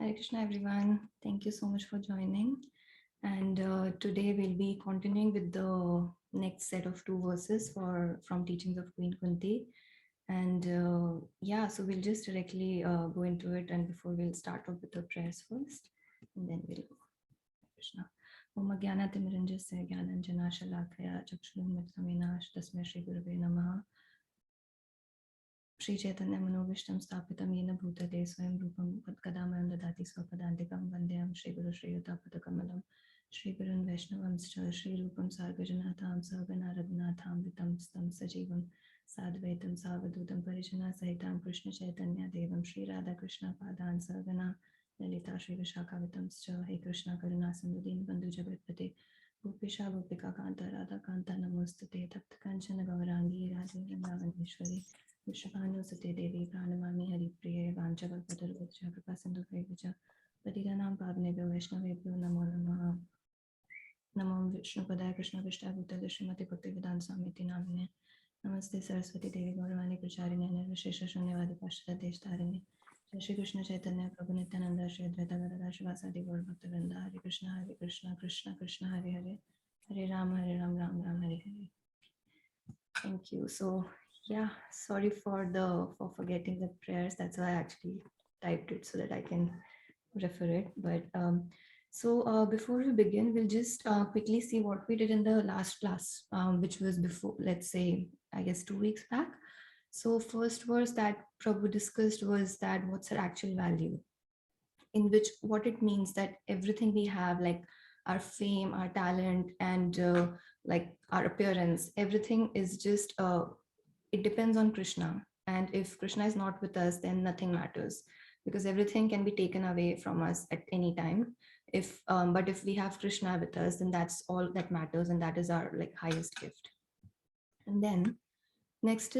Hare Krishna, everyone. Thank you so much for joining. And today we'll be continuing with the next set of two verses from teachings of Queen Kunti. And yeah, so we'll just directly go into it. And before we'll start off with the prayers first, and then we'll go. Krishna. Om Jnanatimirandasya Jnananjana Shalakaya Chakshurunmitramena Tasmai Shri Gurave Namaha. Shri Chaitanya Manobishtam Stapitam Yena Bhutale Swayam Rupam Kadamayan Dadati Swapadantikam Vandhyam Shri Guru Shri Yutapatakamadam Shri Gurun Vaishnavam Shri Rupam Sargajanatham Sarganaraghnatham Vitam Stam Sajivam Sadvaitam Savadutam Parijana Sahitam Krishna Chaitanya Devam Shri Radha Krishna Padan Sargana Lalita Shri Vishakavitam He Krishna Karuna Sindudin Bandhu Jagatpate Gopisha Gopika Kanta Radha Kanta Namostate Tapta Kanchana Gaurangi Radhe Vrindavaneshwari Vishwabhanu Sate Devi Pranamami Hari Priya Vanchakalpatar Vacha Kripa Sindhu Vacha Patiranam Pavnebhyo Vaishnavebhyo Namo Namaha Namo Vishnu Padaya Krishna Vishta Bhutale Srimati Bhaktivedanta Swamiti Namine Namaste Saraswati Devi Gauravani Pracharine Nirvishesha Shunyavadi Pashta Deshtarine Jai Shri Krishna Chaitanya Prabhu Nityananda Shri Advaita Gadadhar Shivasadi Gaur Bhakta Vrinda Hare Krishna Krishna Krishna Hare Hare Hare Ram Ram Ram Hare Hare. Thank you. So yeah, sorry for forgetting the prayers. That's why I actually typed it so that I can refer it. But before we begin, we'll just quickly see what we did in the last class, which was before, let's say, I guess 2 weeks back. So first verse that Prabhu discussed was that what's our actual value, in which what it means that everything we have, like our fame, our talent, and like our appearance, everything is just it depends on Krishna. And if Krishna is not with us, then nothing matters, because everything can be taken away from us at any time. But if we have Krishna with us, then that's all that matters, and that is our like highest gift. And then next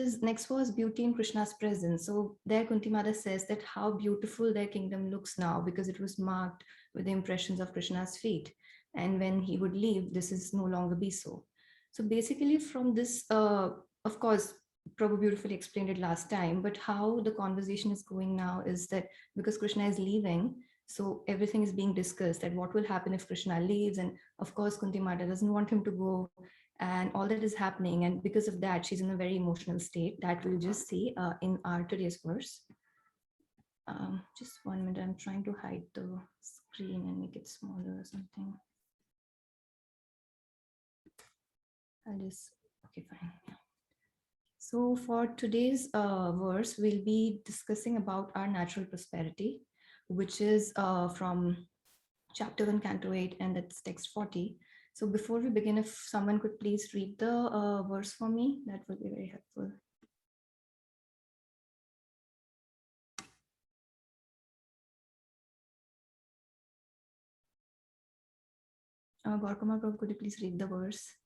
was beauty in Krishna's presence. So there Kunti Mata says that how beautiful their kingdom looks now, because it was marked with the impressions of Krishna's feet. And when he would leave, this is no longer be so. So basically from this, of course, Prabhu beautifully explained it last time, but how the conversation is going now is that because Krishna is leaving, so everything is being discussed, that what will happen if Krishna leaves. And of course, Kunti Mata doesn't want him to go, and all that is happening. And because of that, she's in a very emotional state that we'll just see in our today's verse. Just 1 minute, I'm trying to hide the screen and make it smaller or something. Okay, fine. So for today's verse, we'll be discussing about our natural prosperity, which is from chapter 1, canto 8, and that's text 40. So before we begin, if someone could please read the verse for me, that would be very helpful. Gaurakumar Prabhu, could you please read the verse?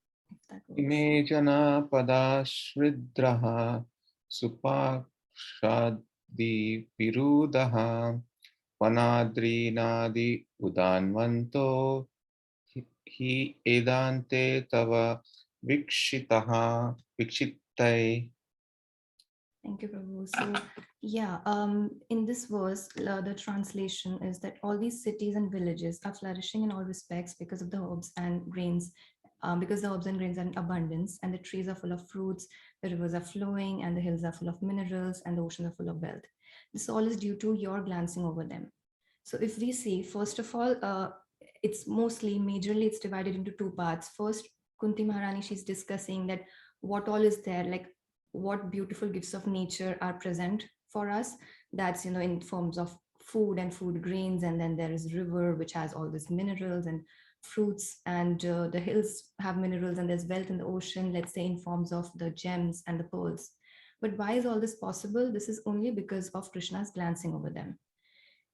Ime jana padashridraha supakshadi virudaha vanadrinadi udanvanto hi edante tava vikshittai. Thank you, Prabhu. So yeah, in this verse, the translation is that all these cities and villages are flourishing in all respects because of the herbs and grains, because the herbs and grains are in abundance, and the trees are full of fruits, the rivers are flowing, and the hills are full of minerals, and the oceans are full of wealth. This all is due to your glancing over them. So if we see, first of all, it's majorly, it's divided into two parts. First, Kunti Maharani, she's discussing that what all is there, like what beautiful gifts of nature are present for us. That's, in forms of food and food grains. And then there is river, which has all these minerals and fruits, and the hills have minerals, and there's wealth in the ocean, let's say in forms of the gems and the pearls. But why is all this possible? This is only because of Krishna's glancing over them.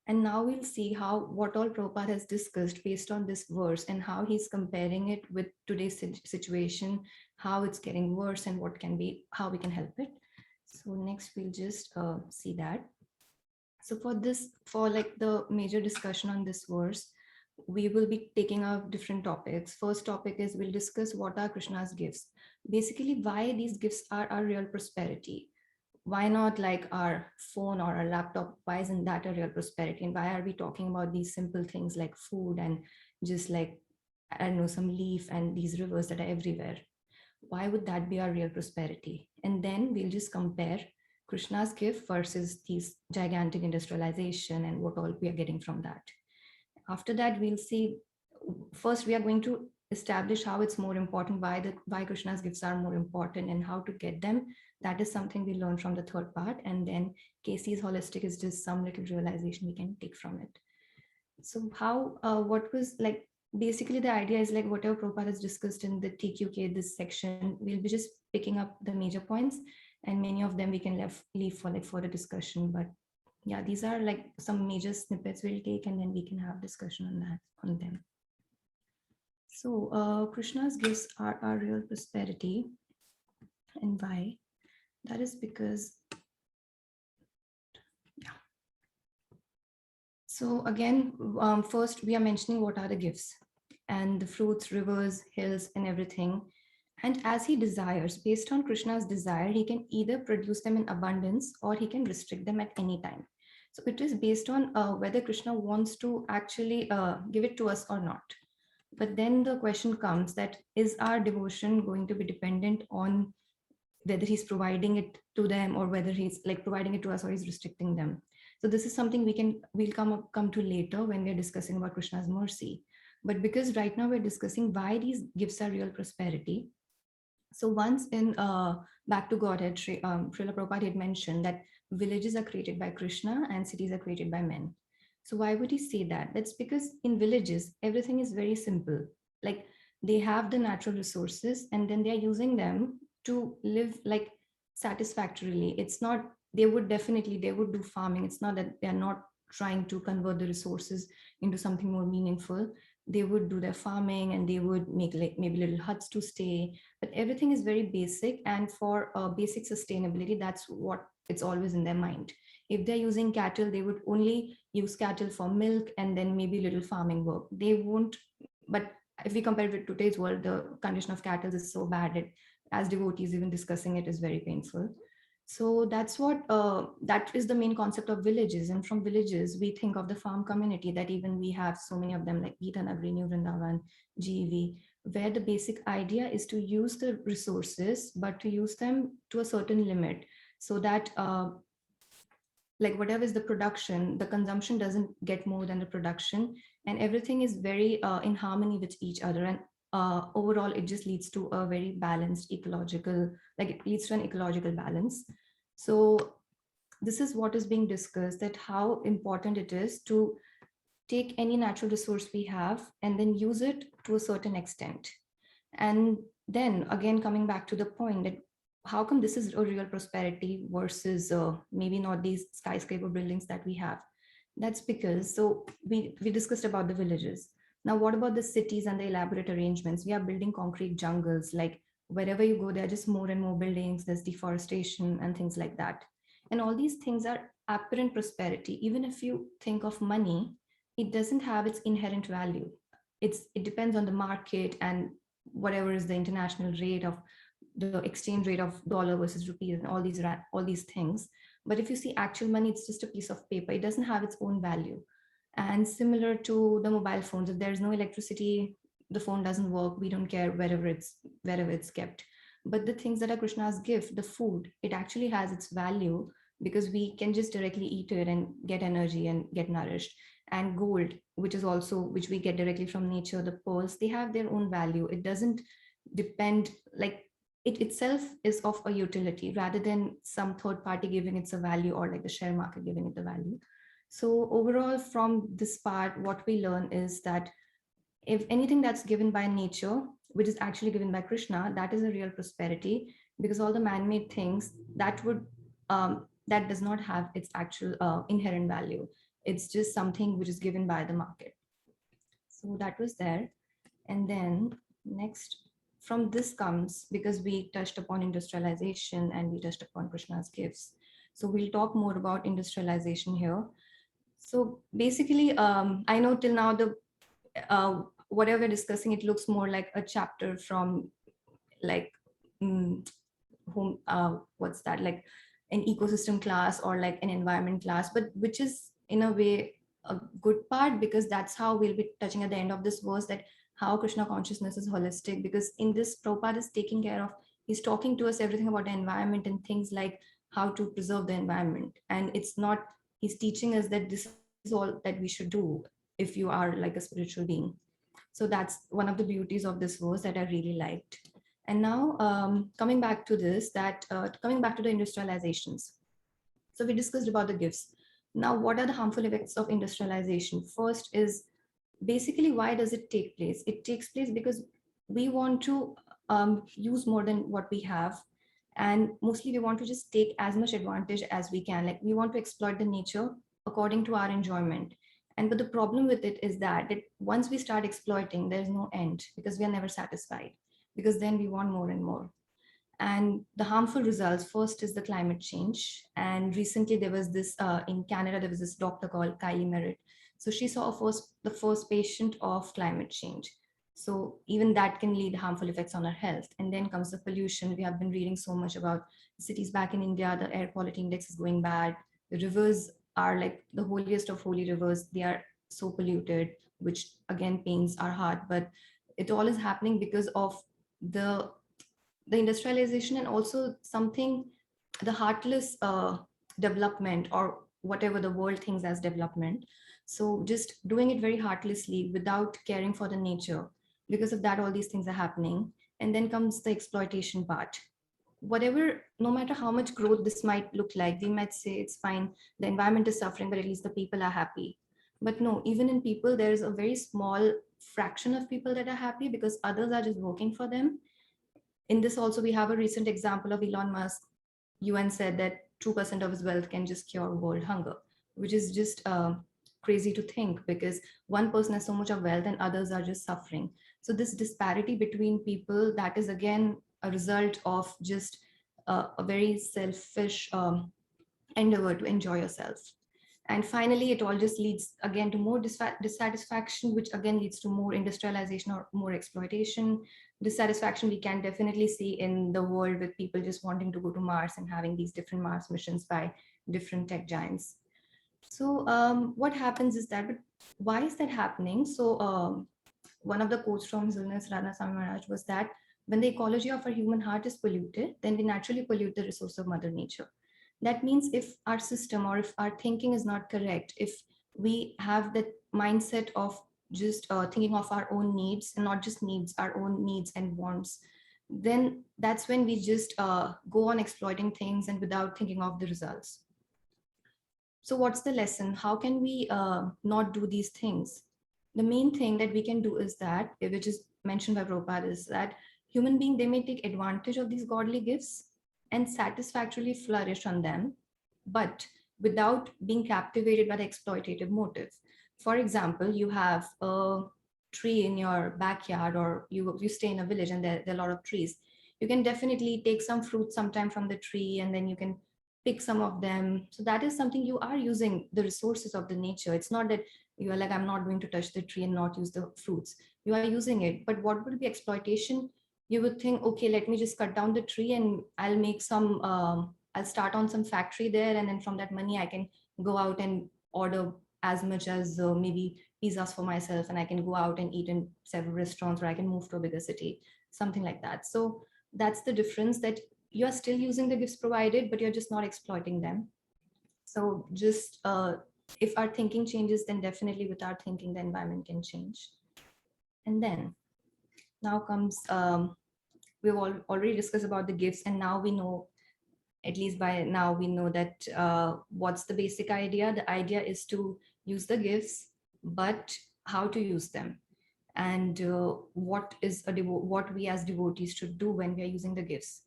And now we'll see how what all Prabhupada has discussed based on this verse, and how he's comparing it with today's situation, how it's getting worse, and how we can help it. So next we'll just see that. So for like the major discussion on this verse, we will be taking up different topics. First topic is we'll discuss what are Krishna's gifts. Basically, why these gifts are our real prosperity. why not like our phone or our laptop? Why isn't that a real prosperity? And why are we talking about these simple things like food and just like, I don't know, some leaf and these rivers that are everywhere? Why would that be our real prosperity? And then we'll just compare Krishna's gift versus these gigantic industrialization and what all we are getting from that. After that, we'll see, first we are going to establish how it's more important, why Krishna's gifts are more important and how to get them. That is something we learn from the third part. And then Casey's holistic is just some little realization we can take from it. So how, what was like, basically the idea is like whatever Prabhupada has discussed in the TQK, this section, we'll be just picking up the major points, and many of them we can leave for like further discussion. But yeah, these are like some major snippets we'll take, and then we can have discussion on that, on them. So Krishna's gifts are our real prosperity. And why? That is because, yeah. So again, first we are mentioning what are the gifts and the fruits, rivers, hills, and everything. And as he desires, based on Krishna's desire, he can either produce them in abundance or he can restrict them at any time. So it is based on whether Krishna wants to actually give it to us or not. But then the question comes that is our devotion going to be dependent on whether he's providing it to them or whether he's like providing it to us or he's restricting them? So this is something we'll come to later when we're discussing about Krishna's mercy. But because right now we're discussing why these gifts are real prosperity. So once in Back to Godhead, Srila Prabhupada had mentioned that villages are created by Krishna and cities are created by men. So why would he say that? That's because in villages, everything is very simple. Like they have the natural resources and then they're using them to live like satisfactorily. It's not, they would do farming. It's not that they're not trying to convert the resources into something more meaningful. They would do their farming and they would make like maybe little huts to stay, but everything is very basic. And for basic sustainability, that's what it's always in their mind. If they're using cattle, they would only use cattle for milk and then maybe little farming work. They won't, but if we compare it with today's world, the condition of cattle is so bad. As devotees, even discussing it is very painful. So that's what that is the main concept of villages. And from villages, we think of the farm community that even we have so many of them like Gitanagari, New Vrindavan, GV, where the basic idea is to use the resources, but to use them to a certain limit so that like whatever is the production, the consumption doesn't get more than the production, and everything is very in harmony with each other. And overall, it just leads to a very balanced ecological, like it leads to an ecological balance. So this is what is being discussed, that how important it is to take any natural resource we have and then use it to a certain extent. And then again, coming back to the point that how come this is a real prosperity versus maybe not these skyscraper buildings that we have? That's because, so we discussed about the villages. Now, what about the cities and the elaborate arrangements? We are building concrete jungles, like wherever you go, there are just more and more buildings, there's deforestation and things like that. And all these things are apparent prosperity. Even if you think of money, it doesn't have its inherent value. It depends on the market and whatever is the international rate of the exchange rate of dollar versus rupees and all these things. But if you see actual money, it's just a piece of paper. It doesn't have its own value. And similar to the mobile phones, if there's no electricity, the phone doesn't work. We don't care wherever it's kept. But the things that are Krishna's gift, the food, it actually has its value because we can just directly eat it and get energy and get nourished. And gold, which we get directly from nature, the pearls, they have their own value. It doesn't depend, like it itself is of a utility rather than some third party giving it a value or like the share market giving it the value. So overall, from this part, what we learn is that if anything that's given by nature, which is actually given by Krishna, that is a real prosperity, because all the man-made things that does not have its actual inherent value. It's just something which is given by the market. So that was there. And then next, from this comes, because we touched upon industrialization and we touched upon Krishna's gifts. So we'll talk more about industrialization here. So basically, I know till now whatever we're discussing, it looks more like a chapter from like what's that, like an ecosystem class or like an environment class, but which is in a way a good part, because that's how we'll be touching at the end of this verse, that how Krishna consciousness is holistic. Because in this, Prabhupada is taking care of, he's talking to us everything about the environment and things like how to preserve the environment. And it's not, he's teaching us that this is all that we should do if you are like a spiritual being. So that's one of the beauties of this verse that I really liked. And now coming back to this, that coming back to the industrializations. So we discussed about the gifts. Now, what are the harmful effects of industrialization? First is basically, why does it take place? It takes place because we want to use more than what we have. And mostly we want to just take as much advantage as we can. Like we want to exploit the nature according to our enjoyment. And but the problem with it is that once we start exploiting, there's no end, because we are never satisfied, because then we want more and more. And the harmful results, first is the climate change. And recently there was this in Canada, there was this doctor called Kylie Merritt. So she saw the first patient of climate change. So even that can lead harmful effects on our health. And then comes the pollution. We have been reading so much about cities back in India, the air quality index is going bad. The rivers are like the holiest of holy rivers, they are so polluted, which again pains our heart. But it all is happening because of the the industrialization, and also something, the heartless development, or whatever the world thinks as development. So just doing it very heartlessly without caring for the nature, because of that all these things are happening. And then comes the exploitation part. Whatever, no matter how much growth this might look like, we might say it's fine, the environment is suffering, but at least the people are happy. But no, even in people there is a very small fraction of people that are happy, because others are just working for them. In this also, we have a recent example of Elon Musk. UN said that 2% of his wealth can just cure world hunger, which is just crazy to think, because one person has so much of wealth and others are just suffering. So this disparity between people, that is again a result of just a very selfish endeavor to enjoy yourself. And finally, it all just leads again to more dissatisfaction, which again leads to more industrialization or more exploitation. Dissatisfaction we can definitely see in the world, with people just wanting to go to Mars and having these different Mars missions by different tech giants. So what happens is that, but why is that happening? So one of the quotes from His Holiness Radha Swami Maharaj was that when the ecology of our human heart is polluted, then we naturally pollute the resource of Mother Nature. That means if our system or if our thinking is not correct, if we have that mindset of just thinking of our own needs, and not just needs, our own needs and wants, then that's when we just go on exploiting things and without thinking of the results. So what's the lesson? How can we not do these things? The main thing that we can do is that, which is mentioned by Prabhupada, is that human being, they may take advantage of these godly gifts and satisfactorily flourish on them, but without being captivated by the exploitative motive. For example, you have a tree in your backyard, or you stay in a village and there are a lot of trees. You can definitely take some fruit sometime from the tree, and then you can pick some of them. So that is something, you are using the resources of the nature. It's not that you are like, I'm not going to touch the tree and not use the fruits. You are using it. But what would be exploitation? You would think, okay, let me just cut down the tree and I'll make some, I'll start on some factory there. And then from that money, I can go out and order as much as maybe pizzas for myself. And I can go out and eat in several restaurants, or I can move to a bigger city, something like that. So that's the difference, that you're still using the gifts provided, but you're just not exploiting them. So just if our thinking changes, then definitely with our thinking, the environment can change. And then now comes, we've already discussed about the gifts, and now we know, at least by now we know that what's the basic idea. The idea is to use the gifts, but how to use them, and what we as devotees should do when we are using the gifts.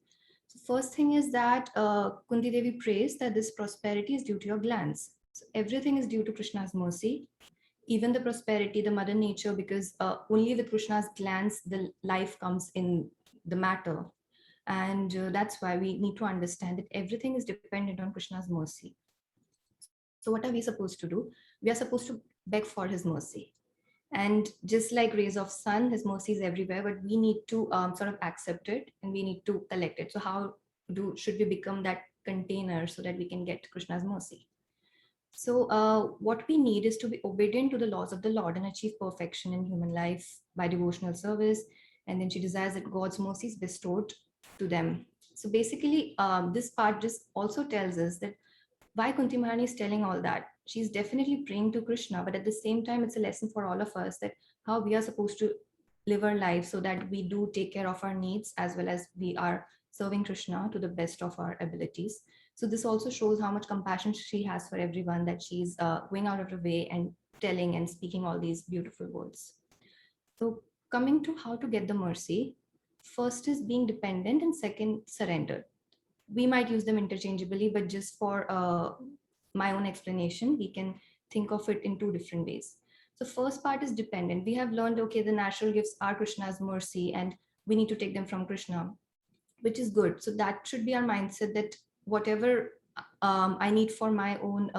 So first thing is that Kunti Devi prays that this prosperity is due to your glands. So everything is due to Krishna's mercy, even the prosperity, the mother nature, because only with Krishna's glands the life comes in the matter. And that's why we need to understand that everything is dependent on Krishna's mercy. So what are we supposed to do? We are supposed to beg for his mercy. And just like rays of sun, his mercy is everywhere, but we need to sort of accept it, and we need to collect it. So how should we become that container so that we can get Krishna's mercy. So what we need is to be obedient to the laws of the Lord and achieve perfection in human life by devotional service. And then she desires that God's mercy is bestowed to them. So basically, this part just also tells us that why Kunti Maharani is telling all that. She's definitely praying to Krishna, but at the same time, it's a lesson for all of us that how we are supposed to live our life so that we do take care of our needs as well as we are serving Krishna to the best of our abilities. So this also shows how much compassion she has for everyone, that she's going out of her way and telling and speaking all these beautiful words. So coming to how to get the mercy, first is being dependent and second, surrender. We might use them interchangeably, but just for my own explanation, we can think of it in two different ways. So first part is dependent. We have learned, okay, the natural gifts are Krishna's mercy and we need to take them from Krishna, which is good. So that should be our mindset, that whatever I need for my own,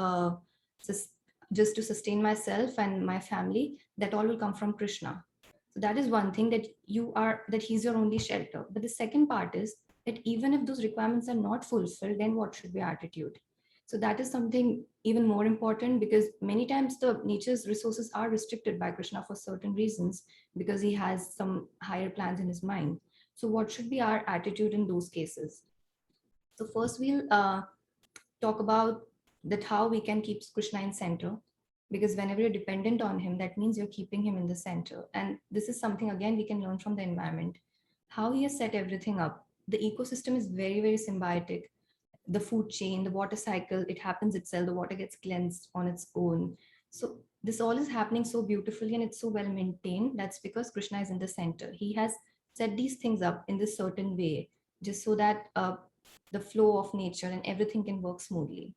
just to sustain myself and my family, that all will come from Krishna. So that is one thing, that that he's your only shelter. But the second part is that even if those requirements are not fulfilled, then what should be our attitude? So that is something even more important, because many times the nature's resources are restricted by Krishna for certain reasons, because he has some higher plans in his mind. So what should be our attitude in those cases? So first we'll talk about that how we can keep Krishna in center, because whenever you're dependent on him, that means you're keeping him in the center. And this is something, again, we can learn from the environment, how he has set everything up. The ecosystem is very, very symbiotic. The food chain, the water cycle, it happens itself, the water gets cleansed on its own. So this all is happening so beautifully and it's so well maintained. That's because Krishna is in the center. He has set these things up in this certain way, just so that the flow of nature and everything can work smoothly.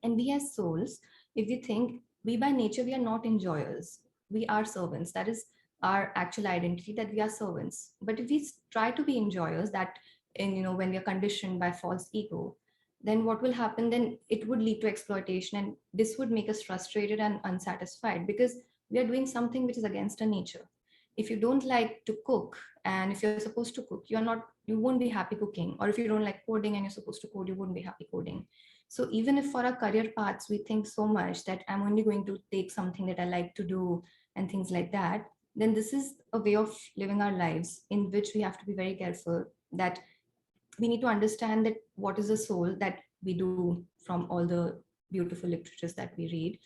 And we as souls, if we think, we by nature, we are not enjoyers. We are servants. That is our actual identity, that we are servants. But if we try to be enjoyers, that in, when we are conditioned by false ego, then what will happen? Then it would lead to exploitation, and this would make us frustrated and unsatisfied, because we are doing something which is against our nature. If you don't like to cook, and if you're supposed to cook, you won't be happy cooking. Or if you don't like coding and you're supposed to code, you wouldn't be happy coding. So even if for our career paths, we think so much that I'm only going to take something that I like to do and things like that, then this is a way of living our lives in which we have to be very careful, that we need to understand that what is the soul that we do from all the beautiful literatures that we read.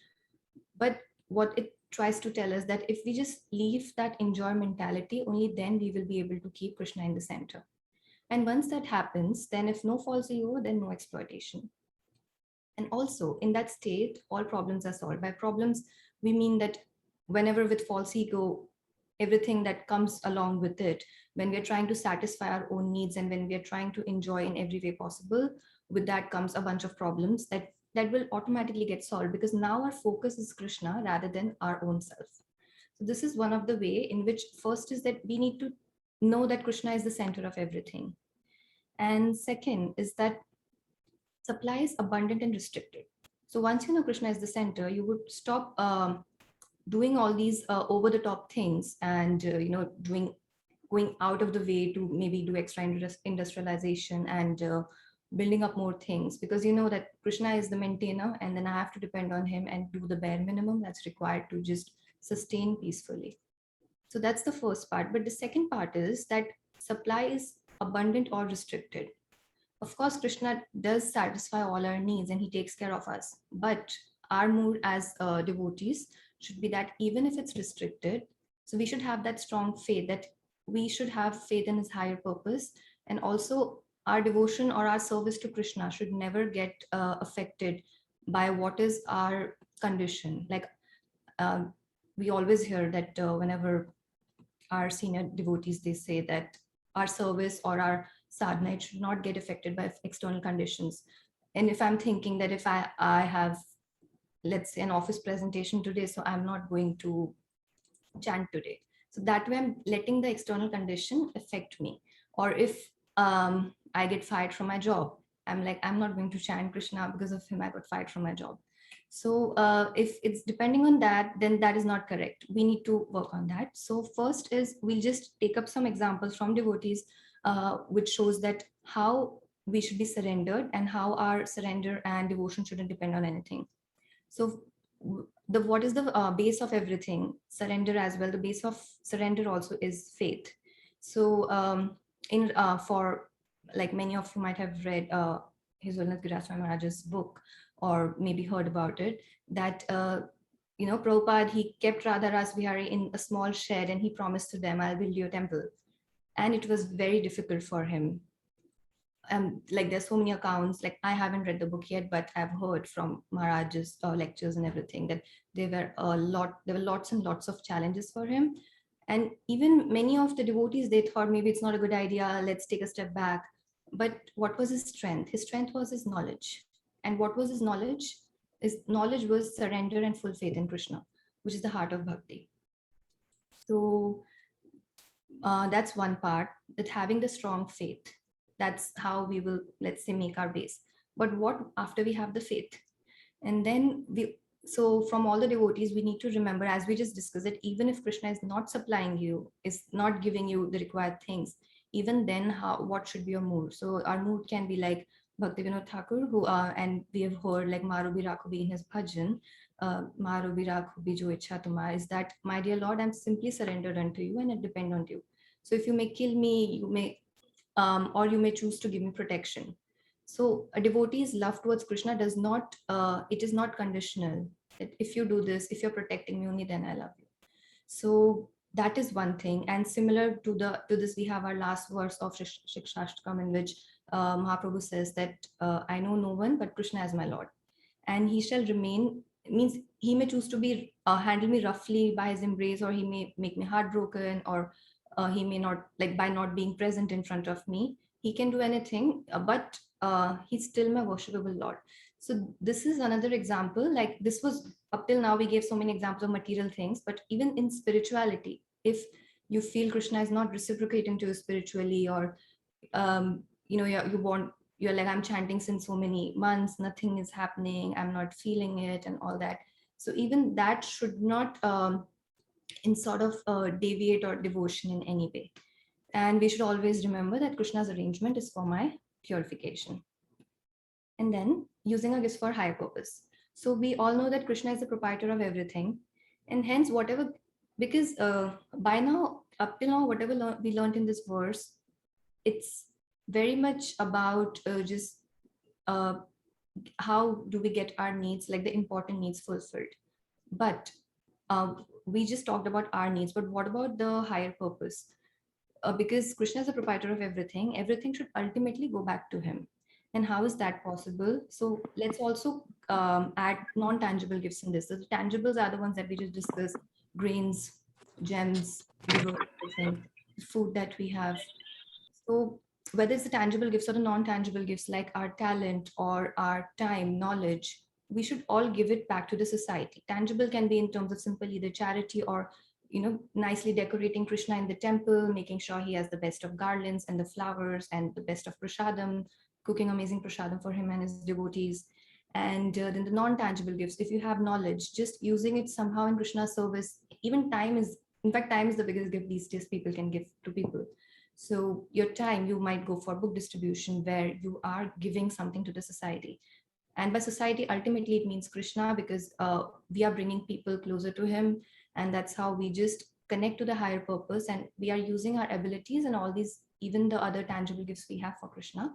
But what it tries to tell us, that if we just leave that enjoy mentality, only then we will be able to keep Krishna in the center. And once that happens, then if no false ego, then no exploitation. And also in that state, all problems are solved. By problems, we mean that whenever with false ego, everything that comes along with it, when we're trying to satisfy our own needs and when we're trying to enjoy in every way possible, with that comes a bunch of problems that will automatically get solved, because now our focus is Krishna rather than our own self. So this is one of the way in which first is that we need to know that Krishna is the center of everything. And second is that supply is abundant and restricted. So once you know Krishna is the center, you would stop doing all these over the top things, and going out of the way to maybe do extra industrialization and building up more things, because you know that Krishna is the maintainer, and then I have to depend on him and do the bare minimum that's required to just sustain peacefully. So that's the first part. But the second part is that supply is abundant or restricted. Of course, Krishna does satisfy all our needs and he takes care of us. But our mood as devotees should be that even if it's restricted, so we should have that strong faith, that we should have faith in his higher purpose. And also our devotion or our service to Krishna should never get affected by what is our condition. Like uh, we always hear that whenever our senior devotees, they say that our service or our sadhana, it should not get affected by external conditions. And if I'm thinking that if I have, let's say, an office presentation today, so I'm not going to chant today. So that way I'm letting the external condition affect me. Or if I get fired from my job, I'm like, I'm not going to chant Krishna because of him, I got fired from my job. So if it's depending on that, then that is not correct. We need to work on that. So first is we'll just take up some examples from devotees, which shows that how we should be surrendered, and how our surrender and devotion shouldn't depend on anything. So the what is the base of everything? Surrender as well. The base of surrender also is faith. So in for like many of you might have read His Holiness Giriraj Maharaj's book, or maybe heard about it, that Prabhupada, he kept Radha Ras Bihari in a small shed, and he promised to them, I'll build you a temple. And it was very difficult for him. Like there's so many accounts, like I haven't read the book yet, but I've heard from Maharaj's lectures and everything, that there were lots and lots of challenges for him. And even many of the devotees, they thought maybe it's not a good idea, let's take a step back. But what was his strength? His strength was his knowledge. And what was his knowledge? His knowledge was surrender and full faith in Krishna, which is the heart of bhakti. So that's one part, that having the strong faith, that's how we will, let's say, make our base. But what after we have the faith? And then so from all the devotees, we need to remember, as we just discussed, that even if Krishna is not supplying you, is not giving you the required things, even then what should be your mood? So our mood can be like Bhakti Vinod Thakur, who and we have heard like Marubi Rakhubi in his bhajan, Marubi Rakhubi Jo Ichha Tumar, is that, my dear Lord, I'm simply surrendered unto you and I depend on you. So if you may kill me, you may or you may choose to give me protection. So a devotee's love towards Krishna does not, it is not conditional. That if you do this, if you're protecting me only, then I love you. So that is one thing. And similar to this, we have our last verse of Shikshashtakam, in which Mahaprabhu says that I know no one but Krishna as my Lord, and he shall remain. Means he may choose to be handle me roughly by his embrace, or he may make me heartbroken, or he may not, like by not being present in front of me, he can do anything, but he's still my worshipable Lord. So this is another example. Like this was, up till now we gave so many examples of material things, but even in spirituality, if you feel Krishna is not reciprocating to you spiritually, or you're like, I'm chanting since so many months, nothing is happening, I'm not feeling it and all that. So even that should not in sort of deviate or devotion in any way. And we should always remember that Krishna's arrangement is for my purification. And then using a gifts for higher purpose. So we all know that Krishna is the proprietor of everything. And hence, whatever, because by now, up till now, whatever we learned in this verse, it's very much about just how do we get our needs, like the important needs, fulfilled. But we just talked about our needs, but what about the higher purpose? Because Krishna is the proprietor of everything, everything should ultimately go back to him. And how is that possible? So let's also add non-tangible gifts in this. So the tangibles are the ones that we just discussed: grains, gems, river, everything, the food that we have. So whether it's the tangible gifts or the non-tangible gifts, like our talent or our time, knowledge, we should all give it back to the society. Tangible can be in terms of simple either charity, or nicely decorating Krishna in the temple, making sure he has the best of garlands and the flowers and the best of prasadam, cooking amazing prasadam for him and his devotees. And then the non-tangible gifts, if you have knowledge, just using it somehow in Krishna's service. Even time is, in fact, time is the biggest gift these days people can give to people. So your time, you might go for book distribution, where you are giving something to the society. And by society, ultimately it means Krishna, because we are bringing people closer to him. And that's how we just connect to the higher purpose, and we are using our abilities and all these, even the other tangible gifts we have for Krishna.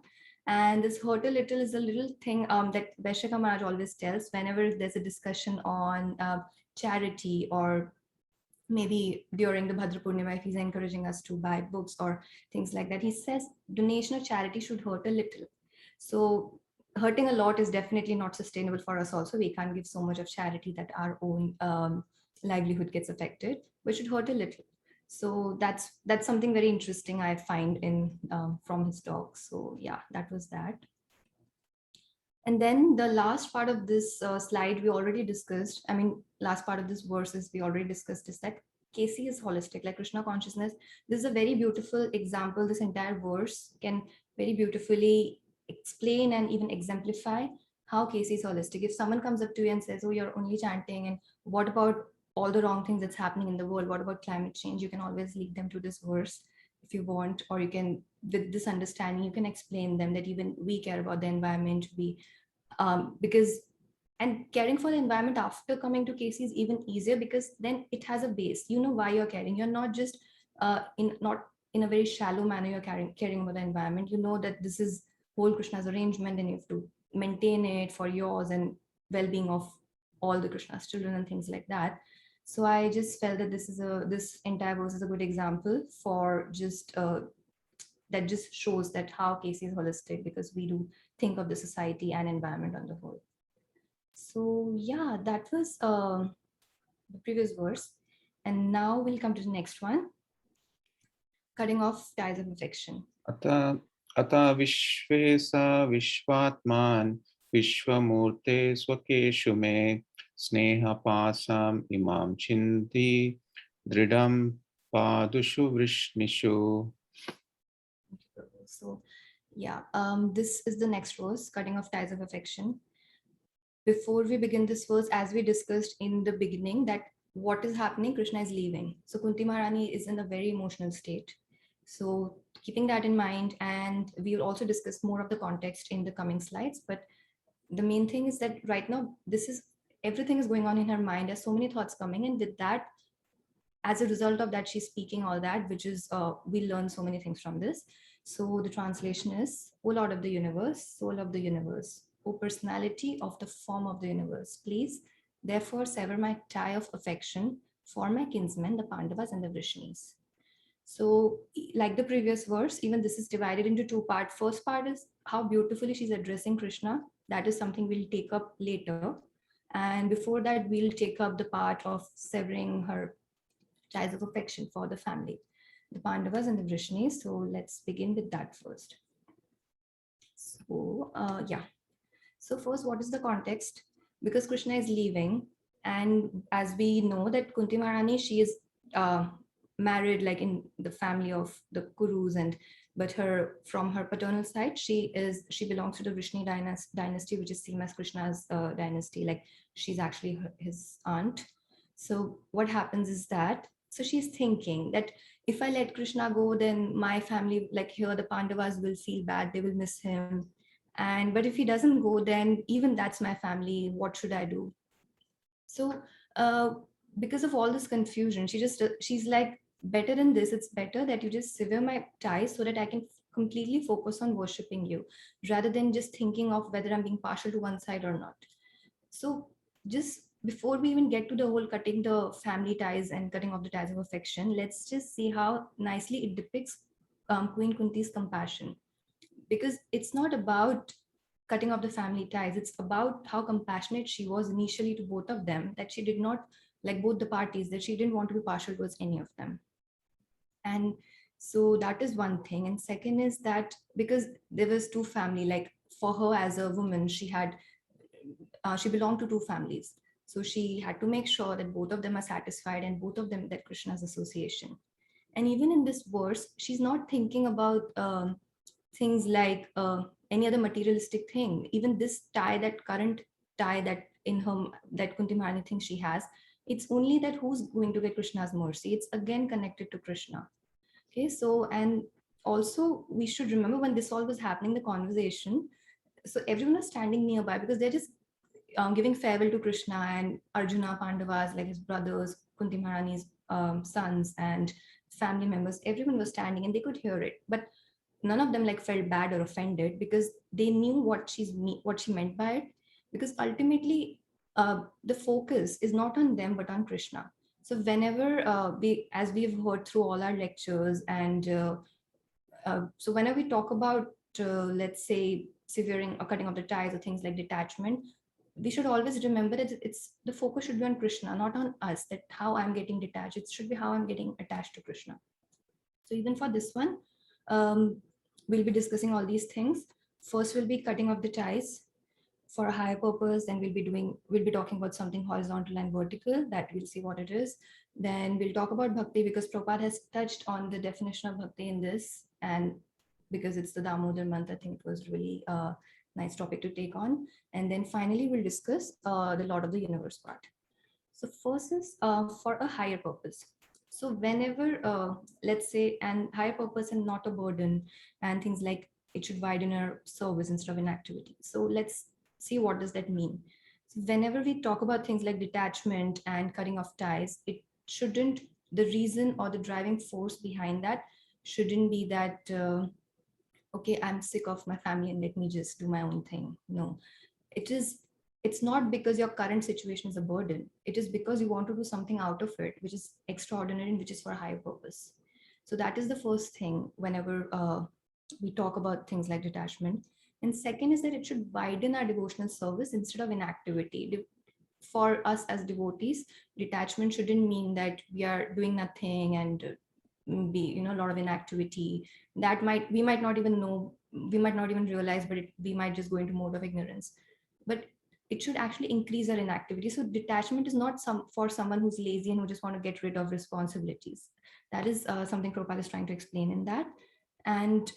And this hurt a little is a little thing that Vaishaka Maharaj always tells whenever there's a discussion on charity, or maybe during the Bhadra Purnima, if he's encouraging us to buy books or things like that, he says donation or charity should hurt a little. So hurting a lot is definitely not sustainable for us also. We can't give so much of charity that our own livelihood gets affected, but should hurt a little. So that's something very interesting I find in from his talks. So yeah, that was that. And then the last part of this slide we already discussed. I mean, last part of this verses we already discussed, is that KC is holistic, like Krishna consciousness. This is a very beautiful example. This entire verse can very beautifully explain and even exemplify how KC is holistic. If someone comes up to you and says, oh, you're only chanting, and what about all the wrong things that's happening in the world? What about climate change? You can always lead them to this verse. if you want, or you can, with this understanding, you can explain them that even we care about the environment. Because and caring for the environment after coming to KC is even easier, because then it has a base. You know why you're caring. You're not just not in a very shallow manner. You're caring about the environment. You know that this is whole Krishna's arrangement, and you have to maintain it for yours and well-being of all the Krishna's children and things like that. So I just felt that this entire verse is a good example for just that just shows that how KC is holistic, because we do think of the society and environment on the whole. So yeah, that was the previous verse. And now we'll come to the next one, cutting off ties of affection. Ata Ata Vishvesa Vishvatman Vishwamurte Swakeshu me Sneha Pasam Imam Chinti Dridam Padushu Vrishnishu. So yeah, this is the next verse, cutting off ties of affection. Before we begin this verse, as we discussed in the beginning, that what is happening, Krishna is leaving. So Kunti Maharani is in a very emotional state. So keeping that in mind, and we will also discuss more of the context in the coming slides. But the main thing is that right now, everything is going on in her mind. There's so many thoughts coming, and with that, as a result of that, she's speaking all that, which is we learn so many things from this. So the translation is, O Lord of the universe, soul of the universe, O personality of the form of the universe, please therefore sever my tie of affection for my kinsmen, the Pandavas and the Vrishnis. So like the previous verse, even this is divided into two parts. First part is how beautifully she's addressing Krishna. That is something we'll take up later. And before that, we'll take up the part of severing her ties of affection for the family, the Pandavas and the Vrishnis. So let's begin with that first. So yeah. So first, what is the context? Because Krishna is leaving, and as we know that Kunti Maharani, she is married like in the family of the Kurus, and but from her paternal side, she belongs to the Vrishni dynasty, which is seen as Krishna's dynasty. Like she's actually his aunt. So what happens is that, so she's thinking that if I let Krishna go, then my family, like here, the Pandavas will feel bad. They will miss him. And but if he doesn't go, then even that's my family. What should I do? So because of all this confusion, she's like, better than this, it's better that you just sever my ties so that I can completely focus on worshiping you, rather than just thinking of whether I'm being partial to one side or not. So just before we even get to the whole cutting the family ties and cutting off the ties of affection, let's just see how nicely it depicts Queen Kunti's compassion. Because it's not about cutting off the family ties, it's about how compassionate she was initially to both of them, that she did not, like both the parties, that she didn't want to be partial towards any of them. And so that is one thing. And second is that because there was two family, like for her as a woman, she belonged to two families, so she had to make sure that both of them are satisfied, and both of them that Krishna's association. And even in this verse, she's not thinking about things like any other materialistic thing. Even this tie, that current tie that in her, that Kunti Maharani thinks she has, it's only that who's going to get Krishna's mercy. It's again connected to Krishna. Okay, so and also we should remember when this all was happening, the conversation, so everyone was standing nearby because they're just giving farewell to Krishna, and Arjuna, Pandavas, like his brothers, Kunti Maharani's sons, and family members. Everyone was standing and they could hear it, but none of them like felt bad or offended, because they knew what she meant by it. Because ultimately, the focus is not on them but on Krishna. So whenever as we've heard through all our lectures, and so whenever we talk about let's say severing or cutting off the ties or things like detachment, we should always remember that it's the focus should be on Krishna, not on us, that how I'm getting detached. It should be how I'm getting attached to Krishna. So even for this one, we'll be discussing all these things. First, we'll be cutting off the ties for a higher purpose. Then we'll be talking about something horizontal and vertical, that we'll see what it is. Then we'll talk about bhakti, because Prabhupada has touched on the definition of bhakti in this, and because it's the Damodar month, I think it was really a nice topic to take on. And then finally, we'll discuss the Lord of the Universe part. So first is for a higher purpose. So whenever, let's say, and higher purpose and not a burden, and things like it should widen our service instead of inactivity. So let's see what does that mean. So whenever we talk about things like detachment and cutting off ties, it shouldn't, the reason or the driving force behind that shouldn't be that, okay, I'm sick of my family and let me just do my own thing. No, it is, it's not because your current situation is a burden. It is because you want to do something out of it which is extraordinary and which is for a higher purpose. So that is the first thing whenever we talk about things like detachment. And second is that it should widen our devotional service instead of inactivity. For us as devotees, detachment shouldn't mean that we are doing nothing and be, you know, a lot of inactivity. That might, we might not even know, we might not even realize, but we might just go into mode of ignorance. But it should actually increase our inactivity. So detachment is not some for someone who's lazy and who just want to get rid of responsibilities. That is something Prabhupada is trying to explain in that. And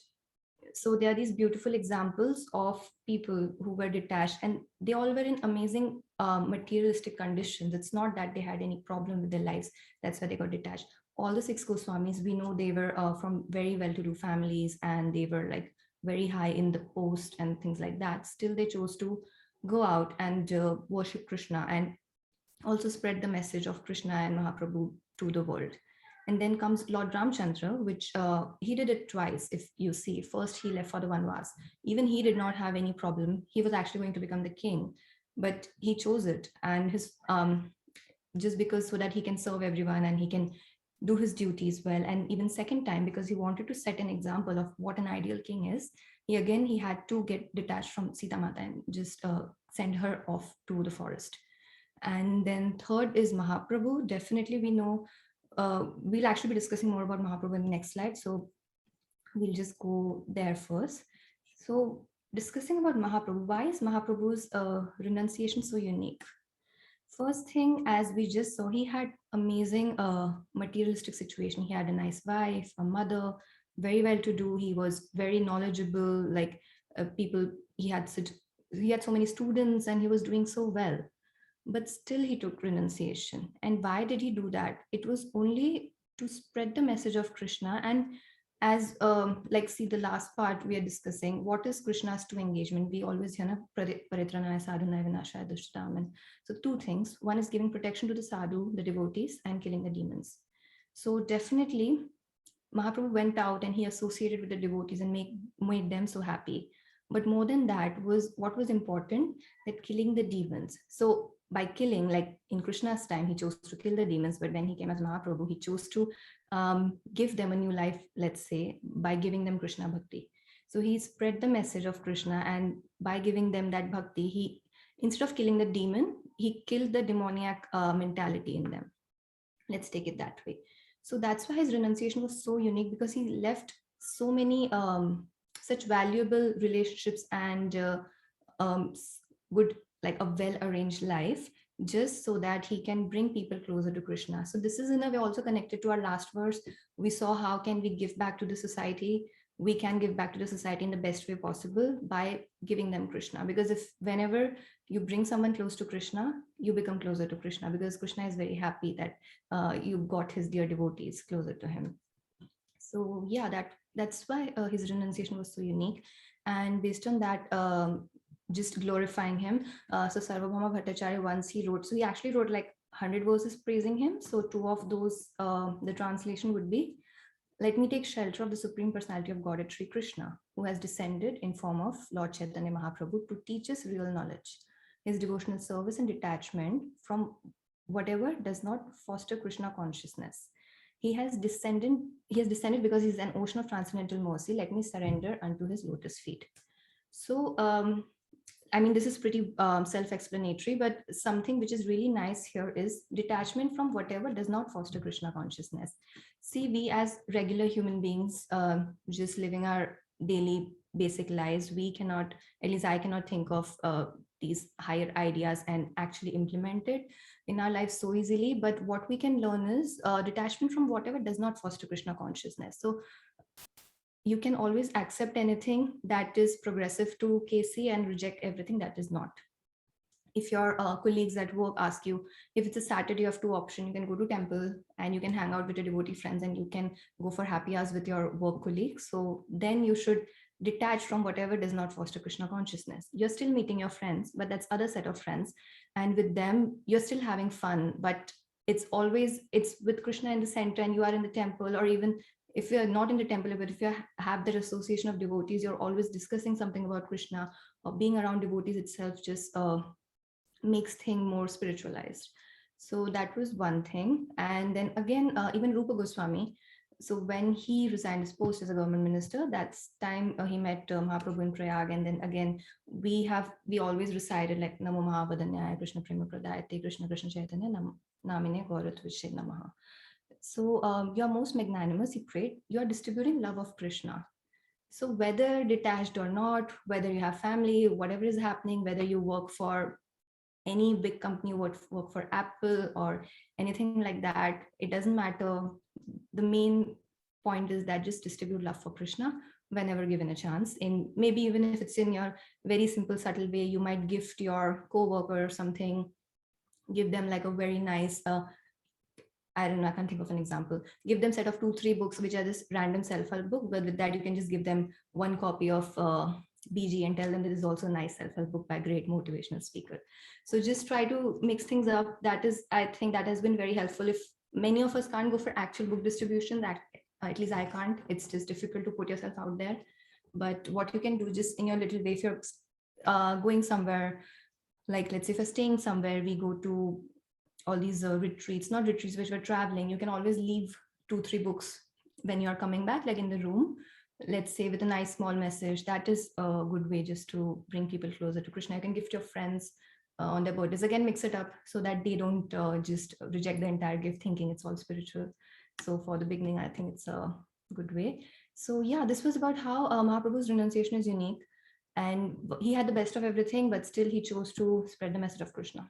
so there are these beautiful examples of people who were detached, and they all were in amazing materialistic conditions. It's not that they had any problem with their lives, that's why they got detached. All the six Goswamis, we know they were from very well-to-do families, and they were like very high in the post and things like that. Still they chose to go out and worship Krishna and also spread the message of Krishna and Mahaprabhu to the world. And then comes Lord Ramchandra, which he did it twice. If you see, first he left for the Vanvas. Even he did not have any problem. He was actually going to become the king, but he chose it. And his just because so that he can serve everyone and he can do his duties well. And even second time, because he wanted to set an example of what an ideal king is, he had to get detached from Sita Mata and just send her off to the forest. And then third is Mahaprabhu. Definitely, we know, we'll actually be discussing more about Mahaprabhu in the next slide. So we'll just go there first. So discussing about Mahaprabhu, why is Mahaprabhu's renunciation so unique? First thing, as we just saw, he had amazing materialistic situation. He had a nice wife, a mother, very well to do. He was very knowledgeable. Like people, he had so many students, and he was doing so well, but still he took renunciation. And why did he do that? It was only to spread the message of Krishna. And as like, see, the last part we are discussing, what is Krishna's two engagement? We always hear na, paritranaya sadhunaya vinashaya dushtam. And so two things: one is giving protection to the sadhu, the devotees, and killing the demons. So definitely Mahaprabhu went out and he associated with the devotees and made them so happy. But more than that, was what was important, that killing the demons. So by killing, like in Krishna's time, he chose to kill the demons, but when he came as Mahaprabhu, he chose to give them a new life, let's say, by giving them Krishna bhakti. So he spread the message of Krishna, and by giving them that bhakti, he, instead of killing the demon, he killed the demoniac mentality in them. Let's take it that way. So that's why his renunciation was so unique, because he left so many such valuable relationships and um, good, like a well arranged life, just so that he can bring people closer to Krishna. So this is in a way also connected to our last verse. We saw how can we give back to the society. We can give back to the society in the best way possible by giving them Krishna, because if whenever you bring someone close to Krishna, you become closer to Krishna, because Krishna is very happy that you got his dear devotees closer to him. So yeah, that's why his renunciation was so unique. And based on that, just glorifying him, so Sarvabhauma Bhattacharya, once he wrote, so he actually wrote like 100 verses praising him. So two of those, the translation would be, let me take shelter of the Supreme Personality of Godhead, Sri Krishna, who has descended in form of Lord Chaitanya Mahaprabhu to teach us real knowledge. His devotional service and detachment from whatever does not foster Krishna consciousness. He has descended because he is an ocean of transcendental mercy. Let me surrender unto his lotus feet. So I mean, this is pretty self-explanatory, but something which is really nice here is detachment from whatever does not foster Krishna consciousness. See, we as regular human beings, just living our daily basic lives, we cannot, at least I cannot think of these higher ideas and actually implement it in our life so easily. But what we can learn is detachment from whatever does not foster Krishna consciousness. So you can always accept anything that is progressive to KC and reject everything that is not. If your colleagues at work ask you, if it's a Saturday, you have two options. You can go to temple and you can hang out with your devotee friends, and you can go for happy hours with your work colleagues. So then you should detach from whatever does not foster Krishna consciousness. You're still meeting your friends, but that's other set of friends. And with them, you're still having fun, but it's with Krishna in the center, and you are in the temple. Or even if you're not in the temple, but if you have that association of devotees, you're always discussing something about Krishna, or being around devotees itself just makes thing more spiritualized. So that was one thing. And then again, even Rupa Goswami, so when he resigned his post as a government minister, that's time he met Mahaprabhu in Prayag. And then again, we always recited like Namo Mahavadanyaya Krishna Prema Pradayate Krishna Krishna Chaitanya Namine Gaurat Vishe Namaha. So you're most magnanimous, he prayed, you're distributing love of Krishna. So whether detached or not, whether you have family, whatever is happening, whether you work for any big company, work for Apple or anything like that, it doesn't matter. The main point is that just distribute love for Krishna whenever given a chance. In maybe even if it's in your very simple, subtle way, you might gift your co-worker something, give them like a very nice I don't know, I can't think of an example. Give them set of 2, 3 books, which are just random self-help book, but with that you can just give them one copy of BG and tell them there is also a nice self-help book by a great motivational speaker. So just try to mix things up. That is, I think that has been very helpful. If many of us can't go for actual book distribution, that at least I can't, it's just difficult to put yourself out there. But what you can do just in your little way, if you're going somewhere, like let's say if you're staying somewhere, we go to all these retreats, not retreats, which we're traveling, you can always leave 2, 3 books when you're coming back, like in the room, let's say with a nice small message. That is a good way just to bring people closer to Krishna. You can gift your friends on their birthdays. Again, mix it up so that they don't just reject the entire gift thinking it's all spiritual. So for the beginning, I think it's a good way. So yeah, this was about how Mahaprabhu's renunciation is unique. And he had the best of everything, but still he chose to spread the message of Krishna.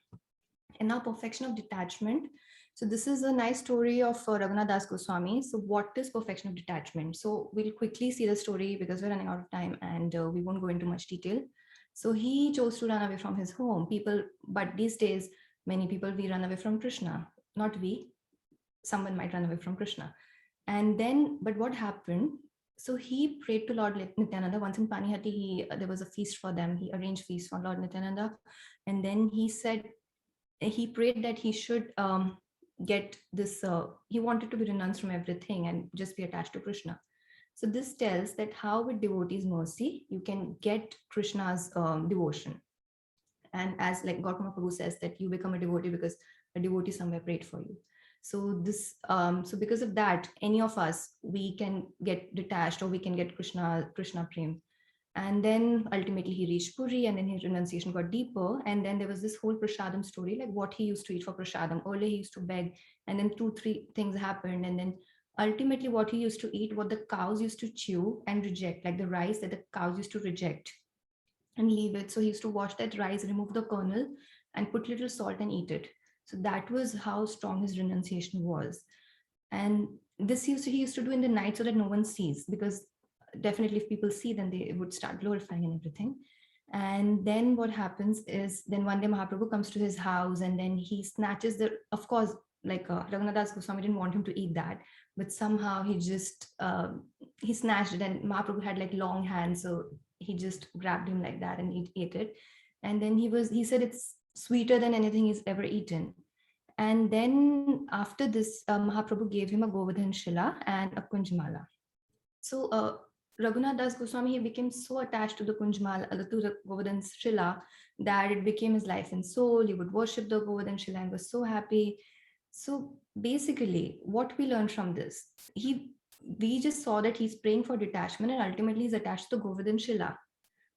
And now perfection of detachment. So this is a nice story of Raghunath Das Goswami. So what is perfection of detachment? So we'll quickly see the story because we're running out of time, and we won't go into much detail. So he chose to run away from his home. But these days, many people, we run away from Krishna. Not we, someone might run away from Krishna. And then, but what happened? So he prayed to Lord Nityananda. Once in Panihati, there was a feast for them. He arranged feast for Lord Nityananda. And then he prayed that he should get this, he wanted to be renounced from everything and just be attached to Krishna. So this tells that how with devotee's mercy, you can get Krishna's devotion. And as like Gautama Prabhu says, that you become a devotee because a devotee somewhere prayed for you. So this, so because of that, any of us, we can get detached, or we can get Krishna Prem. And then ultimately he reached Puri, and then his renunciation got deeper. And then there was this whole prasadam story, like what he used to eat for prasadam. Earlier he used to beg, and then 2, 3 things happened. And then ultimately what he used to eat, what the cows used to chew and reject, like the rice that the cows used to reject and leave it. So he used to wash that rice, remove the kernel, and put little salt and eat it. So that was how strong his renunciation was. And this he used to do in the night so that no one sees, because definitely if people see, then they would start glorifying and everything. And then what happens is, then one day Mahaprabhu comes to his house, and then he snatches the, of course, like Raghunath Das Goswami didn't want him to eat that, but somehow he just he snatched it, and Mahaprabhu had like long hands, so he just grabbed him like that and he ate it. And then he said it's sweeter than anything he's ever eaten. And then after this, Mahaprabhu gave him a Govardhan Shila and a Kunjmala. So Raghunath Das Goswami, he became so attached to the Kunjmala, to the Govardhan Shila, that it became his life and soul. He would worship the Govardhan Shila and was so happy. So basically, what we learned from this, we just saw that he's praying for detachment, and ultimately he's attached to Govardhan Shila.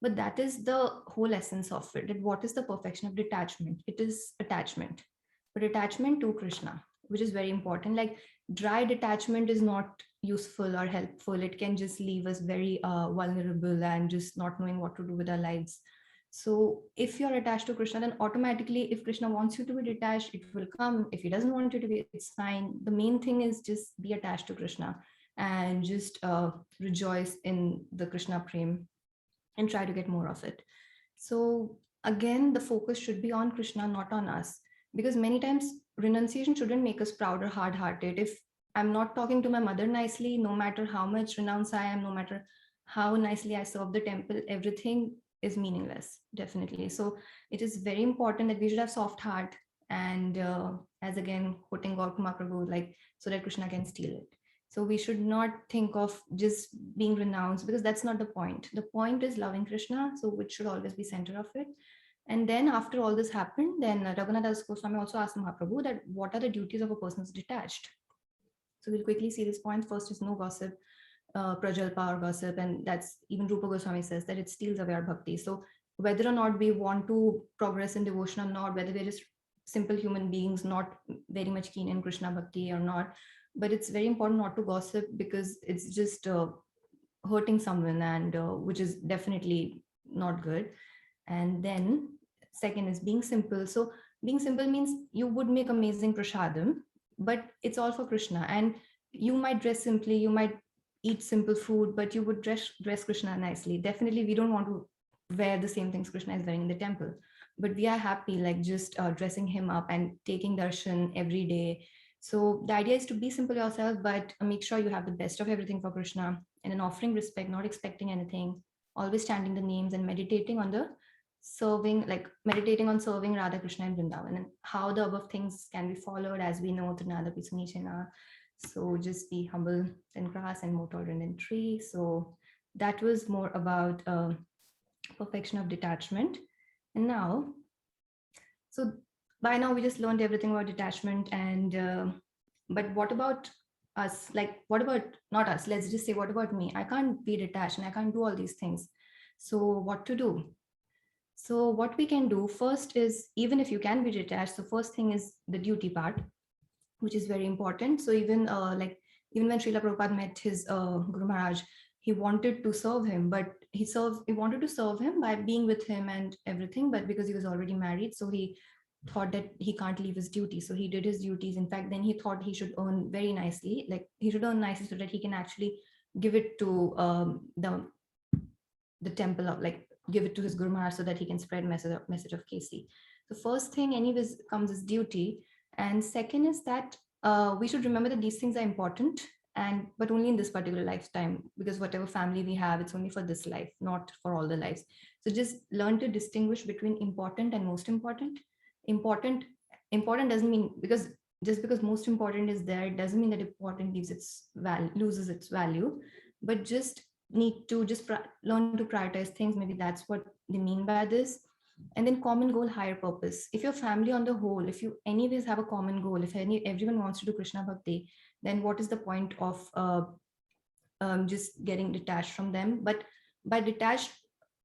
But that is the whole essence of it. That what is the perfection of detachment? It is attachment, but attachment to Krishna, which is very important. Like dry detachment is not useful or helpful. It can just leave us very vulnerable and just not knowing what to do with our lives. So if you're attached to Krishna, then automatically, if Krishna wants you to be detached, it will come. If he doesn't want you to be, it's fine. The main thing is just be attached to Krishna and just rejoice in the Krishna Prem and try to get more of it. So again, the focus should be on Krishna, not on us. Because many times renunciation shouldn't make us proud or hard hearted. If I'm not talking to my mother nicely, no matter how much renounced I am, no matter how nicely I serve the temple, everything is meaningless, definitely. So it is very important that we should have soft heart, and as again, quoting Gautama Prabhu, like, so that Krishna can steal it. So we should not think of just being renounced, because that's not the point. The point is loving Krishna, so which should always be center of it. And then after all this happened, then Raghunath Das Goswami also asked Mahaprabhu that what are the duties of a person who's detached. So we'll quickly see this point. First is no gossip, prajalpa or gossip, and that's even Rupa Goswami says that it steals away our bhakti. So whether or not we want to progress in devotion or not, whether we're just simple human beings, not very much keen in Krishna bhakti or not, but it's very important not to gossip, because it's just hurting someone, and which is definitely not good. And then second is being simple. So being simple means you would make amazing prasadam, but it's all for Krishna. And you might dress simply, you might eat simple food, but you would dress Krishna nicely. Definitely, we don't want to wear the same things Krishna is wearing in the temple, but we are happy like just dressing him up and taking darshan every day. So the idea is to be simple yourself, but make sure you have the best of everything for Krishna, and an offering respect, not expecting anything, always chanting the names and meditating on the serving, like meditating on serving Radha Krishna in Vrindavan, and how the above things can be followed, as we know, Trinada Pisunichena. So just be humble in grass and more tolerant in tree. So that was more about perfection of detachment. And now, so by now we just learned everything about detachment, and but what about us? Like, what about not us? Let's just say, what about me? I can't be detached and I can't do all these things. So what to do? So what we can do first is, even if you can be detached, the first thing is the duty part, which is very important. So even like even when Srila Prabhupada met his Guru Maharaj, he wanted to serve him, but he wanted to serve him by being with him and everything, but because he was already married, so he thought that he can't leave his duty. So he did his duties. In fact, then he thought he should earn very nicely, like he should earn nicely so that he can actually give it to the temple of, like, give it to his Guru Maharaj so that he can spread message of KC. The first thing anyways comes is duty. And second is that we should remember that these things are important, and but only in this particular lifetime, because whatever family we have, it's only for this life, not for all the lives. So just learn to distinguish between important and most important. Important important doesn't mean, because just because most important is there, it doesn't mean that important leaves its value, loses its value, but just need to just learn to prioritize things. Maybe that's what they mean by this. And then common goal, higher purpose. If your family on the whole, if you anyways have a common goal, if everyone wants to do Krishna bhakti, then what is the point of just getting detached from them? But by detached,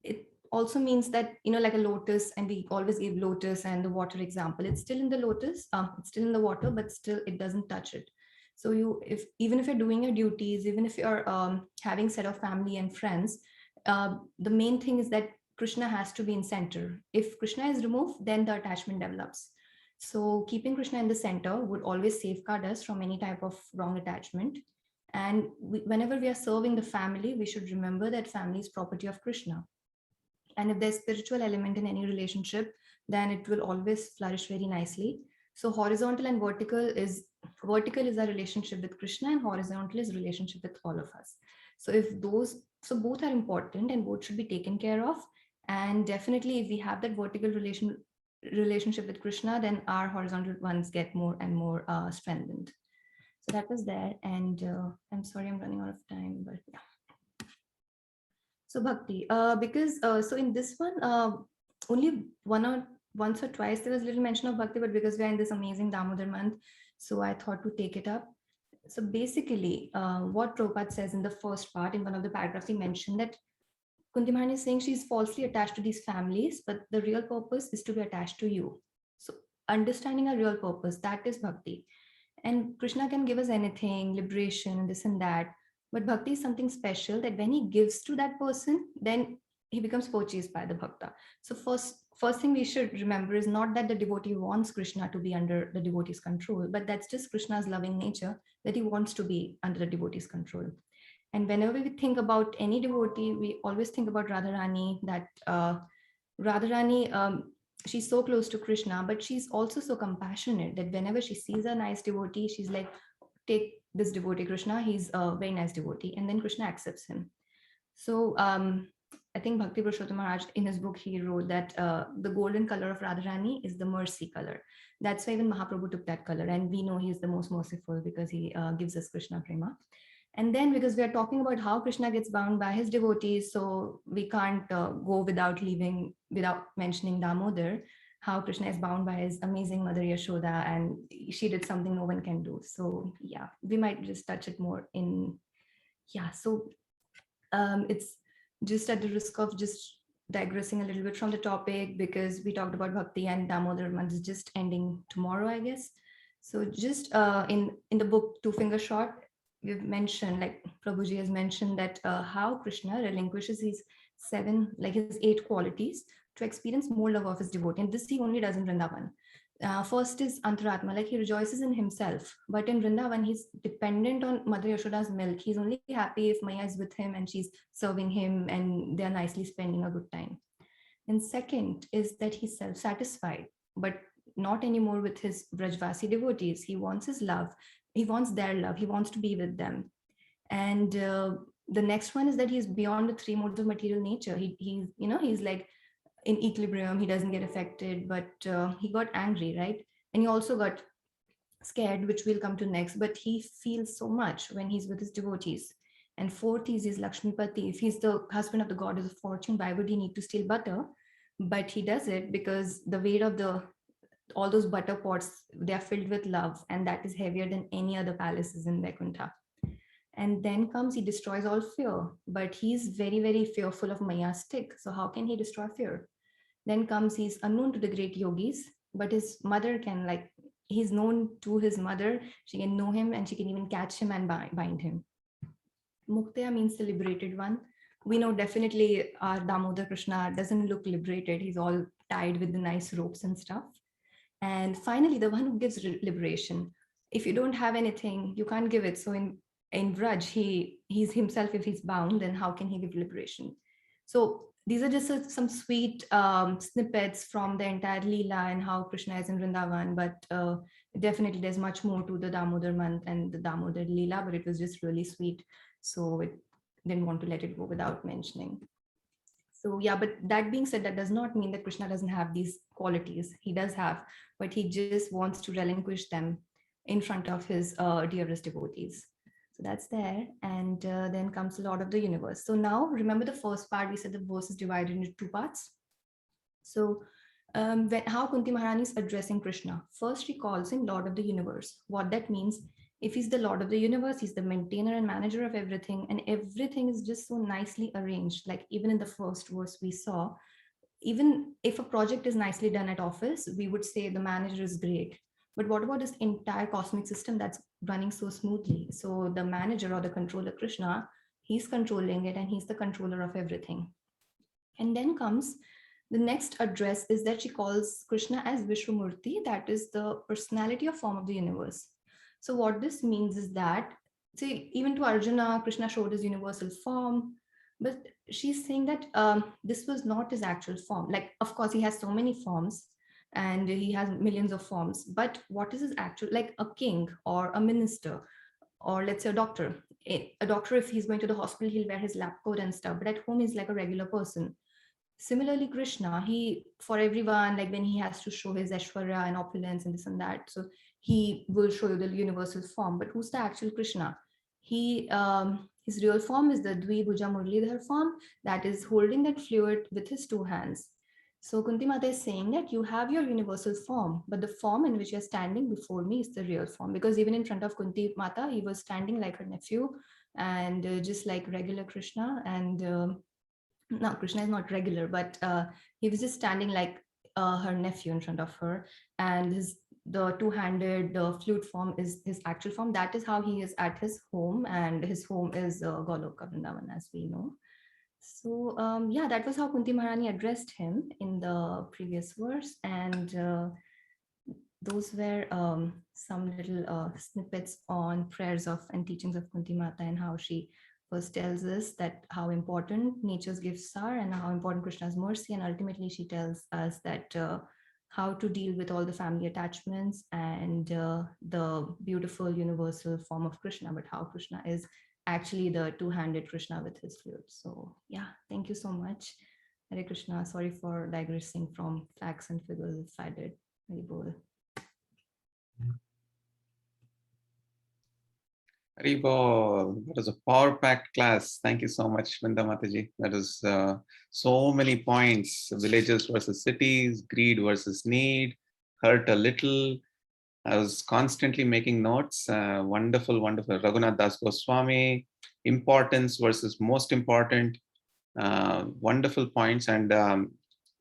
it also means that, you know, like a lotus, and we always give lotus and the water example, it's still in the lotus, it's still in the water, but still it doesn't touch it. So you, if even if you're doing your duties, even if you're having set of family and friends, the main thing is that Krishna has to be in center. If Krishna is removed, then the attachment develops. So keeping Krishna in the center would always safeguard us from any type of wrong attachment. And whenever we are serving the family, we should remember that family is property of Krishna. And if there's spiritual element in any relationship, then it will always flourish very nicely. So horizontal and vertical is our relationship with Krishna, and horizontal is relationship with all of us. So if those, so both are important and both should be taken care of. And definitely if we have that vertical relationship with Krishna, then our horizontal ones get more and more strengthened. So that was there. And I'm sorry, I'm running out of time, but yeah. So bhakti, because so in this one, only once or twice there was little mention of bhakti, but because we are in this amazing Damodar month, so I thought to take it up. So basically, what Prabhupada says in the first part, in one of the paragraphs, he mentioned that Kunti Maharani is saying she's falsely attached to these families, but the real purpose is to be attached to you. So understanding a real purpose, that is bhakti. And Krishna can give us anything, liberation, this and that. But bhakti is something special that when he gives to that person, then he becomes purchased by the bhakta. So first thing we should remember is not that the devotee wants Krishna to be under the devotee's control, but that's just Krishna's loving nature, that he wants to be under the devotee's control. And whenever we think about any devotee, we always think about Radharani, that Radharani, she's so close to Krishna, but she's also so compassionate that whenever she sees a nice devotee, she's like, take this devotee, Krishna, he's a very nice devotee. And then Krishna accepts him. So I think Bhakti Purushottam Maharaj, in his book, he wrote that the golden color of Radharani is the mercy color. That's why even Mahaprabhu took that color. And we know he's the most merciful because he gives us Krishna Prema. And then because we are talking about how Krishna gets bound by his devotees, so we can't go without mentioning Damodar, how Krishna is bound by his amazing mother Yashoda, and she did something no one can do. So yeah, we might just touch it more in, yeah. So it's just at the risk of just digressing a little bit from the topic, because we talked about Bhakti and Damodar month is just ending tomorrow, I guess. So just in the book Two Finger Shot, we've mentioned, like Prabhuji has mentioned, that how Krishna relinquishes his his 8 qualities to experience more love of his devotee. And this he only does in Vrindavan. First is Antaratma, like he rejoices in himself. But in Vrindavan, he's dependent on Mother Yashoda's milk. He's only happy if Maya is with him and she's serving him and they're nicely spending a good time. And second is that he's self-satisfied, but not anymore with his Brajvasi devotees. He wants his love. He wants their love. He wants to be with them. And the next one is that he's beyond the 3 modes of material nature. He's like in equilibrium. He doesn't get affected, but he got angry, right? And he also got scared, which we'll come to next. But he feels so much when he's with his devotees. And fourth is his Lakshmipati. If he's the husband of the goddess of fortune, why would he need to steal butter? But he does it because the weight of all those butter pots, they are filled with love, and that is heavier than any other palaces in Vaikuntha. And then comes, he destroys all fear, but he's very, very fearful of Maya's stick. So how can he destroy fear? Then comes, he's unknown to the great yogis, but his mother can, like, he's known to his mother. She can know him and she can even catch him and bind him. Muktaya means the liberated one. We know definitely our Damodar Krishna doesn't look liberated. He's all tied with the nice ropes and stuff. And finally, the one who gives liberation. If you don't have anything, you can't give it. So in Vraj, he's himself. If he's bound, then how can he give liberation? So these are just some sweet snippets from the entire Leela and how Krishna is in Vrindavan. But definitely, there's much more to the Damodar month and the Damodar Leela. But it was just really sweet, so it didn't want to let it go without mentioning. So yeah, but that being said, that does not mean that Krishna doesn't have these qualities. He does have, but he just wants to relinquish them in front of his dearest devotees. So that's there. And then comes the Lord of the Universe. So now remember the first part, we said the verse is divided into 2 parts. So how Kunti Maharani is addressing Krishna. First, she calls him Lord of the Universe. What that means, if he's the Lord of the Universe, he's the maintainer and manager of everything, and everything is just so nicely arranged. Like even in the first verse we saw, even if a project is nicely done at office, we would say the manager is great. But what about this entire cosmic system that's running so smoothly? So the manager or the controller, Krishna, he's controlling it and he's the controller of everything. And then comes the next address is that she calls Krishna as Vishwamurti, that is the personality or form of the universe. So what this means is that, see, even to Arjuna, Krishna showed his universal form, but she's saying that this was not his actual form. Like, of course, he has so many forms and he has millions of forms, but what is his actual, like a king or a minister, or let's say a doctor. A doctor, if he's going to the hospital, he'll wear his lab coat and stuff, but at home, he's like a regular person. Similarly, Krishna, he, for everyone, like when he has to show his Aishwarya and opulence and this and that, so he will show you the universal form. But who's the actual Krishna? His real form is the Dvibhuja Murlidhar form, that is holding that fluid with his 2 hands. So Kunti Mata is saying that you have your universal form, but the form in which you're standing before me is the real form. Because even in front of Kunti Mata, he was standing like her nephew and just like regular Krishna. And no, Krishna is not regular, but he was just standing like her nephew in front of her, and the 2-handed, the flute form is his actual form. That is how he is at his home, and his home is Goloka Vrindavan, as we know. So yeah, that was how Kunti Maharani addressed him in the previous verse, and those were some little snippets on prayers of and teachings of Kunti Mata and how she first tells us that how important nature's gifts are and how important Krishna's mercy, and ultimately she tells us that how to deal with all the family attachments and the beautiful universal form of Krishna, but how Krishna is actually the two-handed Krishna with his flute. So yeah, thank you so much. Hare Krishna. Sorry for digressing from facts and figures if I did. Hari Bol. Haribol, that was a power-packed class. Thank you so much, Vrinda Mataji. That is so many points: villages versus cities, greed versus need, hurt a little. I was constantly making notes. Wonderful, wonderful. Raghunath Das Goswami, importance versus most important. Wonderful points. And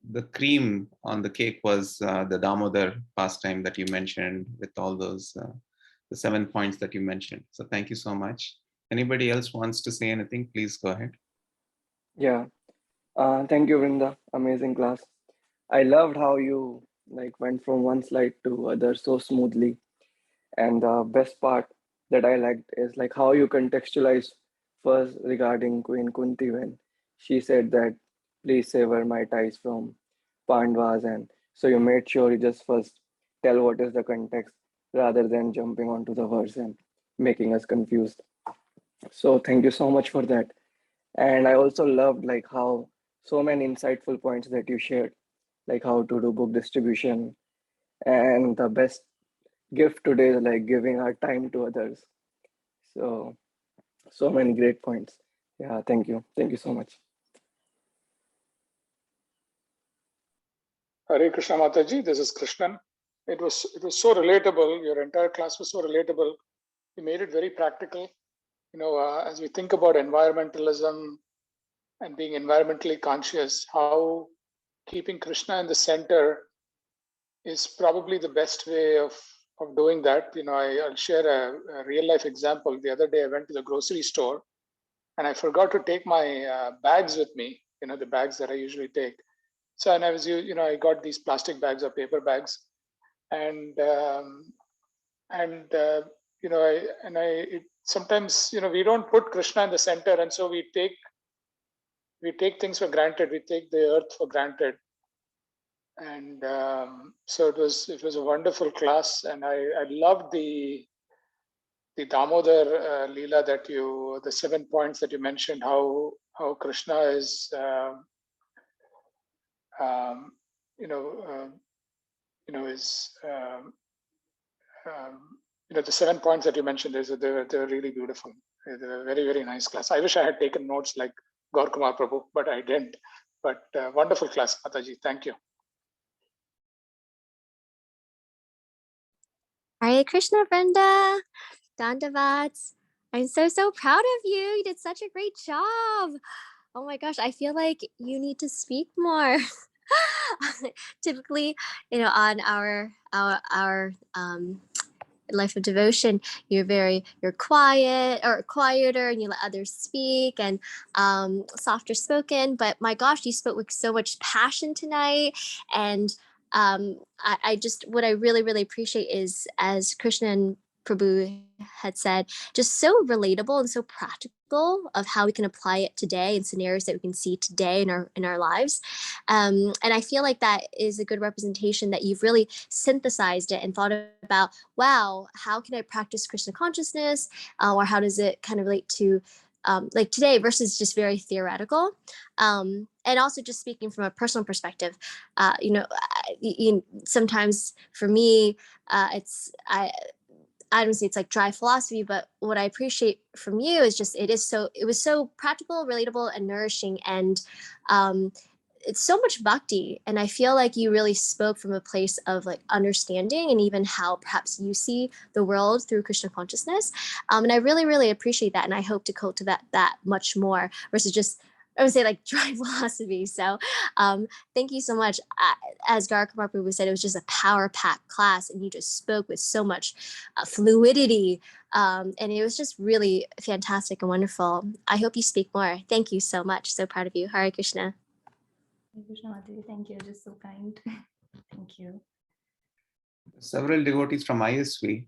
the cream on the cake was the Damodar pastime that you mentioned with all those, the 7 points that you mentioned. So thank you so much. Anybody else wants to say anything, please go ahead. Yeah. Thank you, Vrinda. Amazing class. I loved how you like went from one slide to other so smoothly. And the best part that I liked is like how you contextualized first regarding Queen Kunti when she said that please sever my ties from Pandavas, and so you made sure you just first tell what is the context rather than jumping onto the verse and making us confused. So thank you so much for that. And I also loved like how so many insightful points that you shared, like how to do book distribution, and the best gift today is like giving our time to others. So so many great points. Yeah, thank you so much. Hare Krishna Mataji, this is Krishnan. It was so relatable. Your entire class was so relatable. You made it very practical. As we think about environmentalism and being environmentally conscious, how keeping Krishna in the center is probably the best way of doing that. I'll share a real life example. The other day I went to the grocery store and I forgot to take my bags with me, the bags that I usually take. So, and I got these plastic bags or paper bags, and sometimes we don't put Krishna in the center, and so we take things for granted. We take the earth for granted, and so it was a wonderful class, and I loved the Damodar Leela the 7 points that you mentioned, how Krishna is. Um, you know, is the 7 points that you mentioned. They're really beautiful. They're a very, very nice class. I wish I had taken notes like Gaur Kumar Prabhu, but I didn't. But wonderful class, Mataji. Thank you. Hare Krishna, Vrinda. Dandavats. I'm so proud of you. You did such a great job. Oh my gosh, I feel like you need to speak more. Typically, on our life of devotion, you're quiet or quieter, and you let others speak, and softer spoken. But my gosh, you spoke with so much passion tonight, and I just, what I really appreciate is, as Krishna and Prabhu had said, just so relatable and so practical of how we can apply it today in scenarios that we can see today in our lives. And I feel like that is a good representation that you've really synthesized it and thought about, wow, how can I practice Krishna consciousness? Or how does it kind of relate to like today versus just very theoretical? And also just speaking from a personal perspective, sometimes for me, I don't say it's like dry philosophy, but what I appreciate from you is just it was so practical, relatable, and nourishing, and it's so much bhakti. And I feel like you really spoke from a place of like understanding and even how perhaps you see the world through Krishna consciousness. And I really appreciate that, and I hope to cultivate that much more versus just, I would say, like dry philosophy. So thank you so much. As Gaur Kumar Prabhu said, it was just a power-packed class, and you just spoke with so much fluidity. And it was just really fantastic and wonderful. I hope you speak more. Thank you so much. So proud of you. Hare Krishna. Hare Krishna Mataji. Thank you. Just so kind. Thank you. Several devotees from ISV,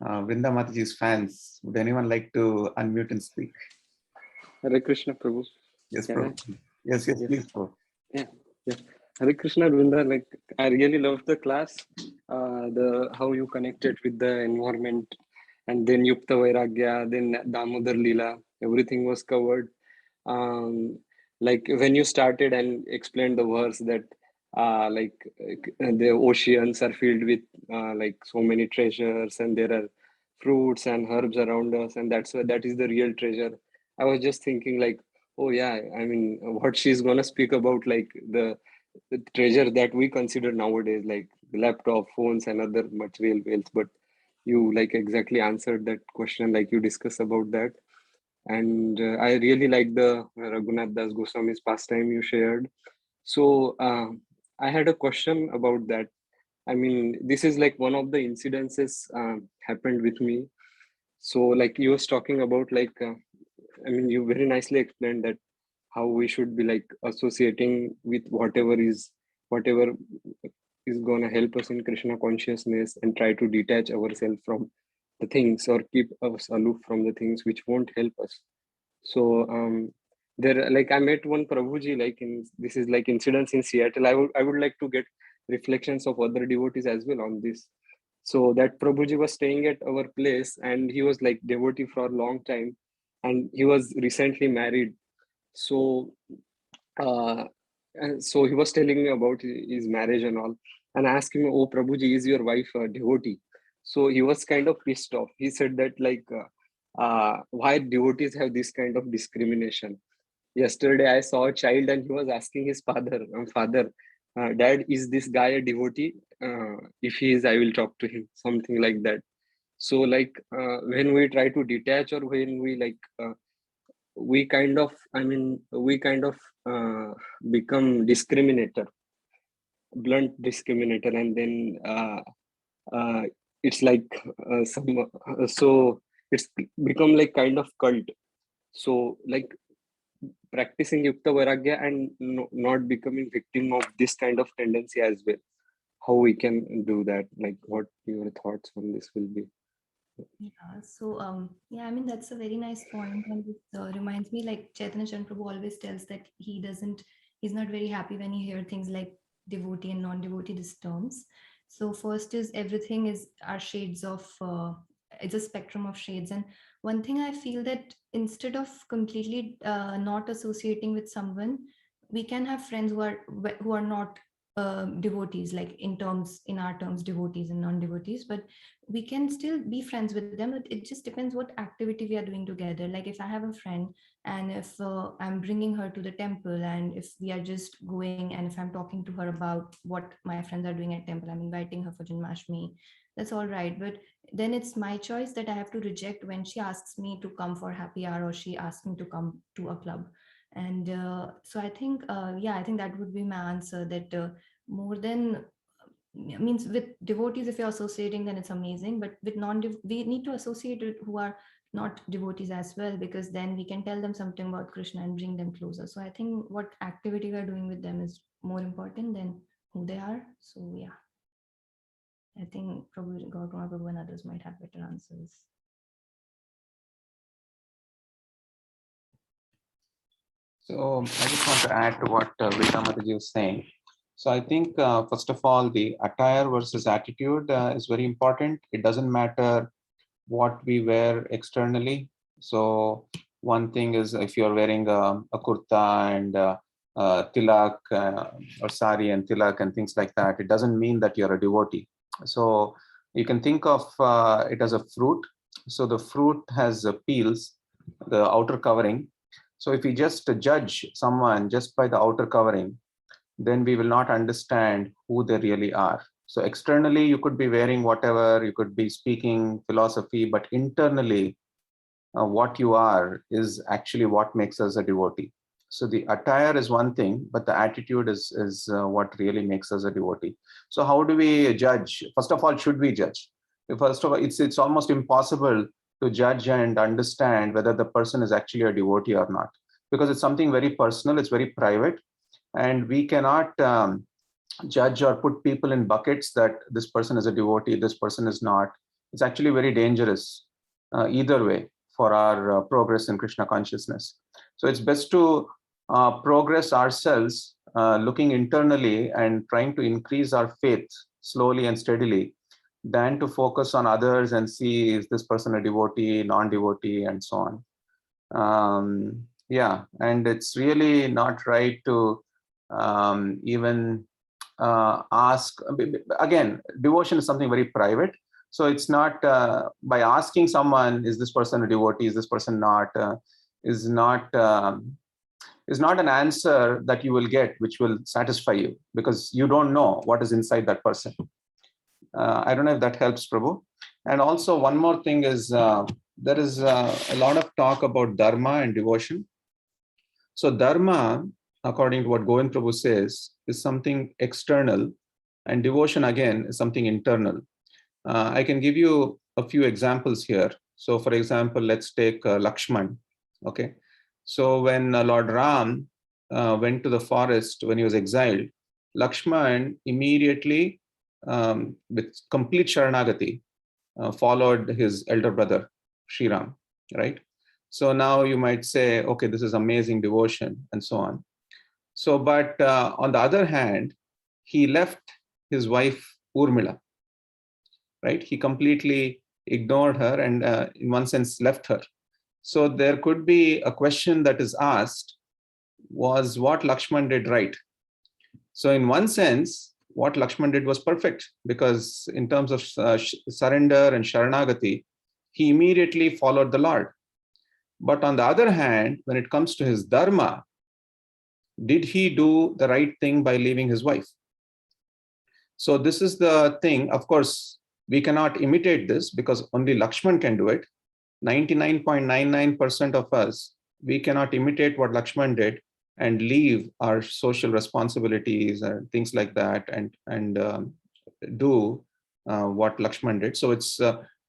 Vrinda Mataji's fans. Would anyone like to unmute and speak? Hare Krishna, Prabhu. Yes, Can I? Prabhu. Yes, Yes. please, Prabhu. Yeah, yeah. Hare Krishna, Vrinda. Like I really loved the class. The how you connected with the environment, and then Yukta Vairagya, then Damodar Leela. Everything was covered. Like when you started and explained the verse that the oceans are filled with like so many treasures, and there are fruits and herbs around us, and that is the real treasure. I was just thinking like, oh yeah, I mean, what she's gonna speak about, like the treasure that we consider nowadays, like laptop, phones, and other material wealth. But you like exactly answered that question, like you discuss about that. And I really like the Raghunath Das Goswami's pastime you shared. So I had a question about that. I mean, this is like one of the incidences happened with me. So like you was talking about like, I mean, you very nicely explained that how we should be like associating with whatever is gonna help us in Krishna consciousness, and try to detach ourselves from the things, or keep us aloof from the things which won't help us. So there, like I met one Prabhuji, like in this is like incidents in Seattle. I would like to get reflections of other devotees as well on this. So that Prabhuji was staying at our place, and he was like devotee for a long time, and he was recently married. So uh, and so he was telling me about his marriage and all, and I asked him, "Oh, Prabhuji, is your wife a devotee?" So he was kind of pissed off. He said that like, why devotees have this kind of discrimination? Yesterday, I saw a child, and he was asking his father, "Father, Dad, is this guy a devotee? If he is, I will talk to him." Something like that. So, like when we try to detach, or when we like, we kind of, I mean, we kind of become discriminator, blunt discriminator, and then uh, it's like so it's become like kind of cult. So, like practicing Yukta Vairagya and not becoming victim of this kind of tendency as well. How we can do that? Like, what your thoughts on this will be? Yeah, so yeah, I mean that's a very nice point, and it reminds me like Chaitanya Chan Prabhu always tells that he's not very happy when he hear things like devotee and non-devotee these terms. So first is everything is our shades of it's a spectrum of shades, and one thing I feel that instead of completely not associating with someone, we can have friends who are not devotees, like in our terms, devotees and non-devotees, but we can still be friends with them. It just depends what activity we are doing together. Like if I have a friend, and if I'm bringing her to the temple, and if we are just going, and if I'm talking to her about what my friends are doing at temple, I'm inviting her for Janmashtami, that's all right. But then it's my choice that I have to reject when she asks me to come for happy hour, or she asks me to come to a club. And so I think yeah, I think that would be my answer, that more than means with devotees, if you're associating, then it's amazing, but with we need to associate with who are not devotees as well, because then we can tell them something about Krishna and bring them closer. So I think what activity we are doing with them is more important than who they are. So yeah, I think probably Gautama Prabhu and others might have better answers. So I just want to add to what Vrinda Mataji was saying. So I think, first of all, the attire versus attitude is very important. It doesn't matter what we wear externally. So one thing is, if you're wearing a kurta and tilak or sari and tilak and things like that, it doesn't mean that you're a devotee. So you can think of it as a fruit. So the fruit has peels, the outer covering. So if we just judge someone just by the outer covering, then we will not understand who they really are. So externally, you could be wearing whatever, you could be speaking philosophy, but internally, what you are is actually what makes us a devotee. So the attire is one thing, but the attitude is what really makes us a devotee. So how do we judge? First of all, should we judge? First of all, it's almost impossible to judge and understand whether the person is actually a devotee or not, because it's something very personal, it's very private, and we cannot judge or put people in buckets that this person is a devotee, this person is not. It's actually very dangerous either way for our progress in Krishna consciousness. So it's best to progress ourselves, looking internally and trying to increase our faith slowly and steadily, than to focus on others and see, is this person a devotee, non-devotee, and so on. Yeah, and it's really not right to even ask. Again, devotion is something very private. So it's not by asking someone, is this person a devotee, is this person not, is not an answer that you will get which will satisfy you, because you don't know what is inside that person. I don't know if that helps, Prabhu. And also one more thing is, there is a lot of talk about dharma and devotion. So dharma, according to what Govind Prabhu says, is something external, and devotion again is something internal. I can give you a few examples here. So for example, let's take Lakshman. Okay. So when Lord Ram went to the forest when he was exiled, Lakshman immediately, with complete Sharanagati, followed his elder brother, Sri Ram, right? So now you might say, okay, this is amazing devotion and so on. So, but on the other hand, he left his wife Urmila, right? He completely ignored her and in one sense left her. So there could be a question that is asked, was what Lakshman did right? So in one sense, what Lakshman did was perfect, because in terms of surrender and Sharanagati, he immediately followed the Lord. But on the other hand, when it comes to his dharma, did he do the right thing by leaving his wife? So this is the thing. Of course, we cannot imitate this because only Lakshman can do it. 99.99% of us, we cannot imitate what Lakshman did and leave our social responsibilities and things like that and do what Lakshman did. So it's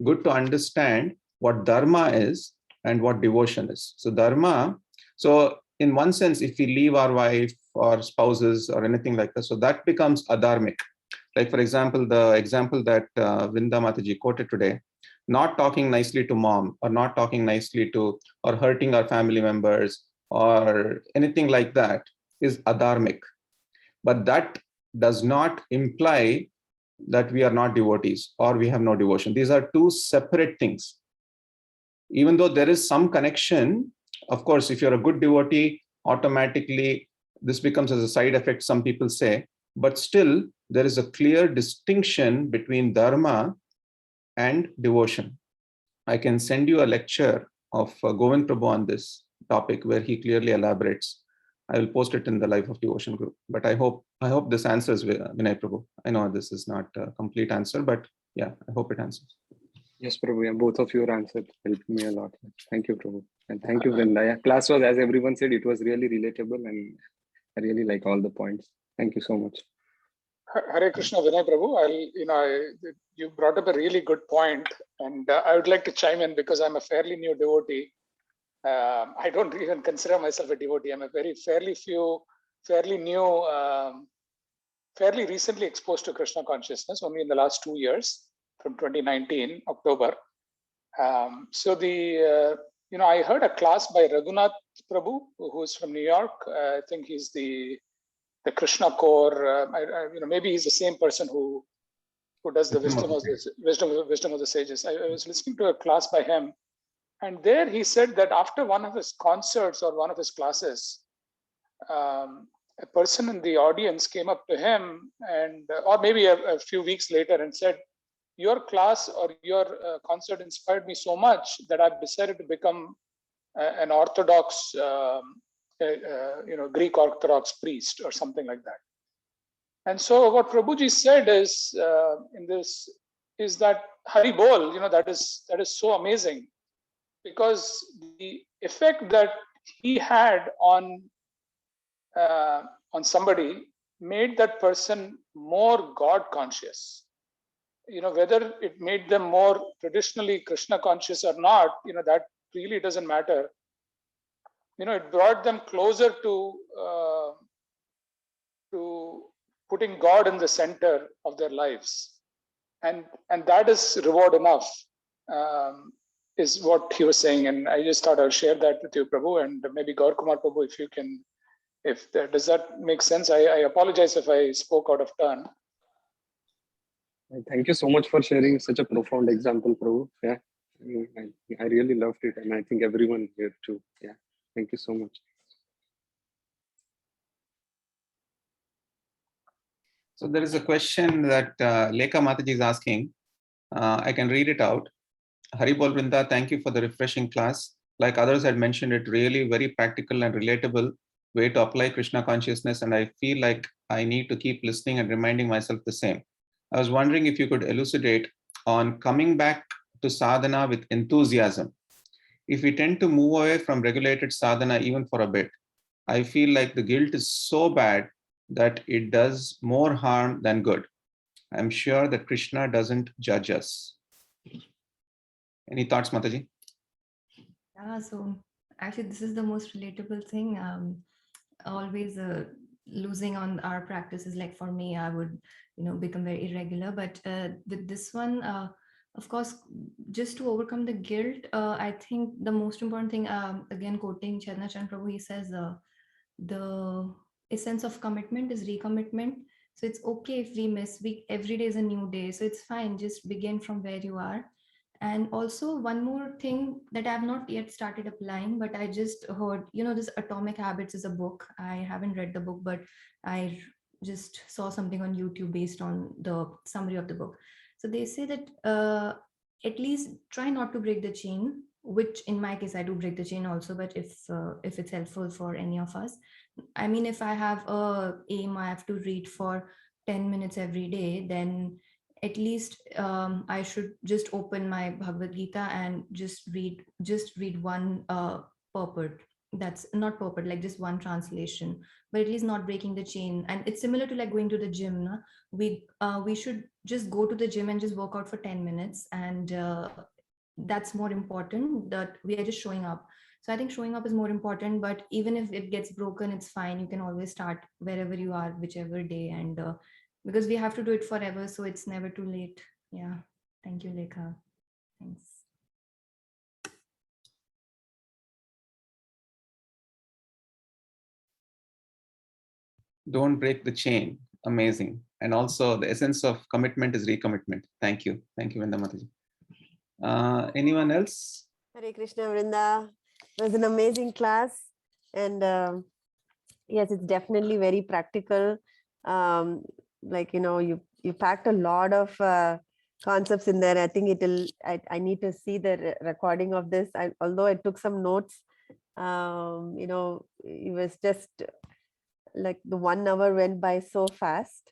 good to understand what dharma is and what devotion is. So dharma, so in one sense, if we leave our wife or spouses or anything like that, so that becomes adharmic. Like for example, the example that Vrinda Mataji quoted today, not talking nicely to mom or not talking nicely to, or hurting our family members or anything like that is adharmic. But that does not imply that we are not devotees or we have no devotion. These are two separate things. Even though there is some connection, of course, if you're a good devotee, automatically this becomes as a side effect, some people say, but still there is a clear distinction between dharma and devotion. I can send you a lecture of Govind Prabhu on this topic where he clearly elaborates. I will post it in the Life of Devotion group. But I hope this answers Vinay Prabhu. I know this is not a complete answer, but yeah, I hope it answers. Yes, Prabhu. Yeah, both of your answers helped me a lot. Thank you, Prabhu. And thank you, Vrinda. Yeah, class was, as everyone said, it was really relatable and I really like all the points. Thank you so much. Hare Krishna, Vinay Prabhu. You brought up a really good point, and I would like to chime in because I'm a fairly new devotee. I don't even consider myself a devotee. I'm a fairly new, fairly recently exposed to Krishna consciousness, only in the last 2 years, from 2019 October. I heard a class by Raghunath Prabhu, who's from New York. I think he's the Krishna core. Maybe he's the same person who does the wisdom of the sages. I was listening to a class by him, and there he said that after one of his concerts or one of his classes, a person in the audience came up to him, and or maybe a few weeks later, and said, "Your class or your concert inspired me so much that I've decided to become an Orthodox." Greek Orthodox priest or something like that. And so what Prabhuji said is in this is that Hari Bol, that is so amazing, because the effect that he had on somebody made that person more God conscious. Whether it made them more traditionally Krishna conscious or not, that really doesn't matter. It brought them closer to putting God in the center of their lives, and that is reward enough. is what he was saying, and I just thought I'll share that with you, Prabhu, and maybe Gaur Kumar Prabhu, if you can, does that make sense? I apologize if I spoke out of turn. Thank you so much for sharing such a profound example, Prabhu. Yeah, I really loved it, and I think everyone here too. Yeah, thank you so much. So there is a question that Lekha Mataji is asking. I can read it out. Haribol Vrinda, thank you for the refreshing class. Like others had mentioned, it really very practical and relatable way to apply Krishna consciousness, and I feel like I need to keep listening and reminding myself the same. I was wondering if you could elucidate on coming back to sadhana with enthusiasm. If we tend to move away from regulated sadhana even for a bit, I feel like the guilt is so bad that it does more harm than good. I'm sure that Krishna doesn't judge us. Any thoughts, Mataji? Yeah, so actually, this is the most relatable thing. Always losing on our practices. Like for me, I would, become very irregular. But with this one, of course, just to overcome the guilt, I think the most important thing, again, quoting Chaitanya Chan Prabhu, he says, the essence of commitment is recommitment. So it's okay if we miss. Every day is a new day. So it's fine. Just begin from where you are. And also one more thing that I've not yet started applying, but I just heard, this Atomic Habits is a book. I haven't read the book, but I just saw something on YouTube based on the summary of the book. So they say that at least try not to break the chain, which in my case, I do break the chain also, but if it's helpful for any of us, I mean, if I have a aim, I have to read for 10 minutes every day, then at least I should just open my Bhagavad Gita and just read one purport. That's not purport, like just one translation, but at least not breaking the chain. And it's similar to like going to the gym. Na? We should just go to the gym and just work out for 10 minutes. And that's more important, that we are just showing up. So I think showing up is more important, but even if it gets broken, it's fine. You can always start wherever you are, whichever day. And because we have to do it forever, so it's never too late. Yeah. Thank you, Lekha. Thanks. Don't break the chain. Amazing. And also the essence of commitment is recommitment. Thank you. Thank you, Vrinda Mataji. Anyone else? Hare Krishna, Vrinda. It was an amazing class. And yes, it's definitely very practical. Like, you packed a lot of concepts in there. I think I need to see the recording of this. Although I took some notes, it was just like the 1 hour went by so fast.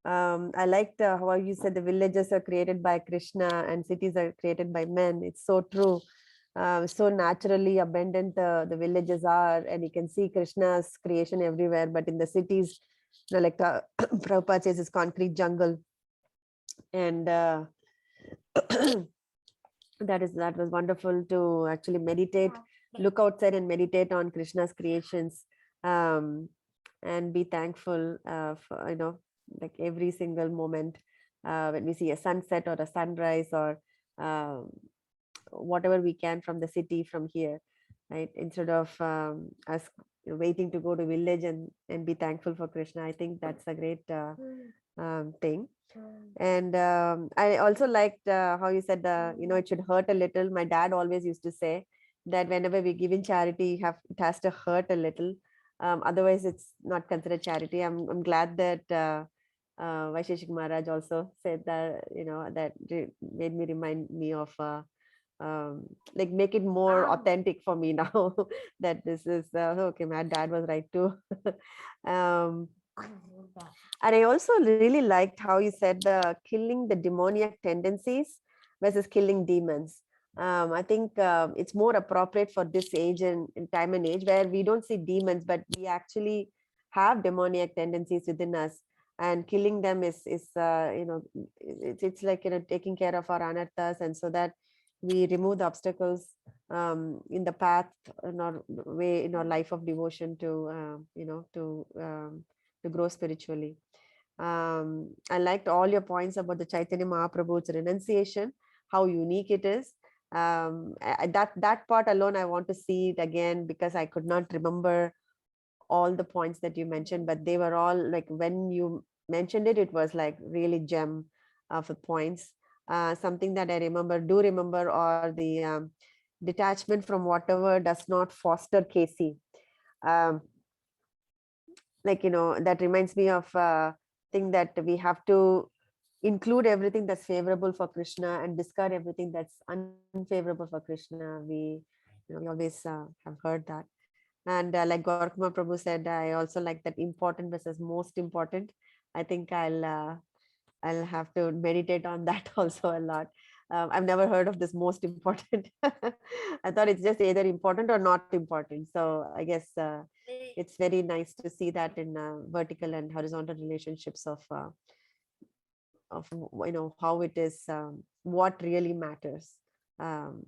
I liked how you said the villages are created by Krishna and cities are created by men. It's so true. So naturally abundant the villages are, and you can see Krishna's creation everywhere. But in the cities, like Prabhupada says, it's concrete jungle. And that was wonderful to actually meditate, look outside and meditate on Krishna's creations, and be thankful for, like every single moment when we see a sunset or a sunrise or whatever we can from the city from here, right? Instead of us waiting to go to village and be thankful for Krishna. I think that's a great thing. And I also liked how you said, it should hurt a little. My dad always used to say that whenever we give in charity, it has to hurt a little. Otherwise, it's not considered charity. I'm glad that Vaisheshik Maharaj also said that, that made me remind me of like make it more authentic for me now that this is okay, my dad was right too. And I also really liked how you said killing the demoniac tendencies versus killing demons. I think it's more appropriate for this age and time and age where we don't see demons, but we actually have demoniac tendencies within us, and killing them is it's like taking care of our anarthas, and so that we remove the obstacles in the path in our way, in our life of devotion to to grow spiritually. I liked all your points about the Chaitanya Mahaprabhu's renunciation, how unique it is. That part alone, I want to see it again, because I could not remember all the points that you mentioned, but they were all like, when you mentioned it, it was like really gem of the points. Something that I do remember, or the detachment from whatever does not foster Casey. Like, that reminds me of thing that we have to include everything that's favorable for Krishna and discard everything that's unfavorable for Krishna. We always have heard that. And like Gorkuma Prabhu said, I also like that important versus most important. I think I'll have to meditate on that also a lot. I've never heard of this most important. I thought it's just either important or not important. So I guess it's very nice to see that in vertical and horizontal relationships of how it is, what really matters, from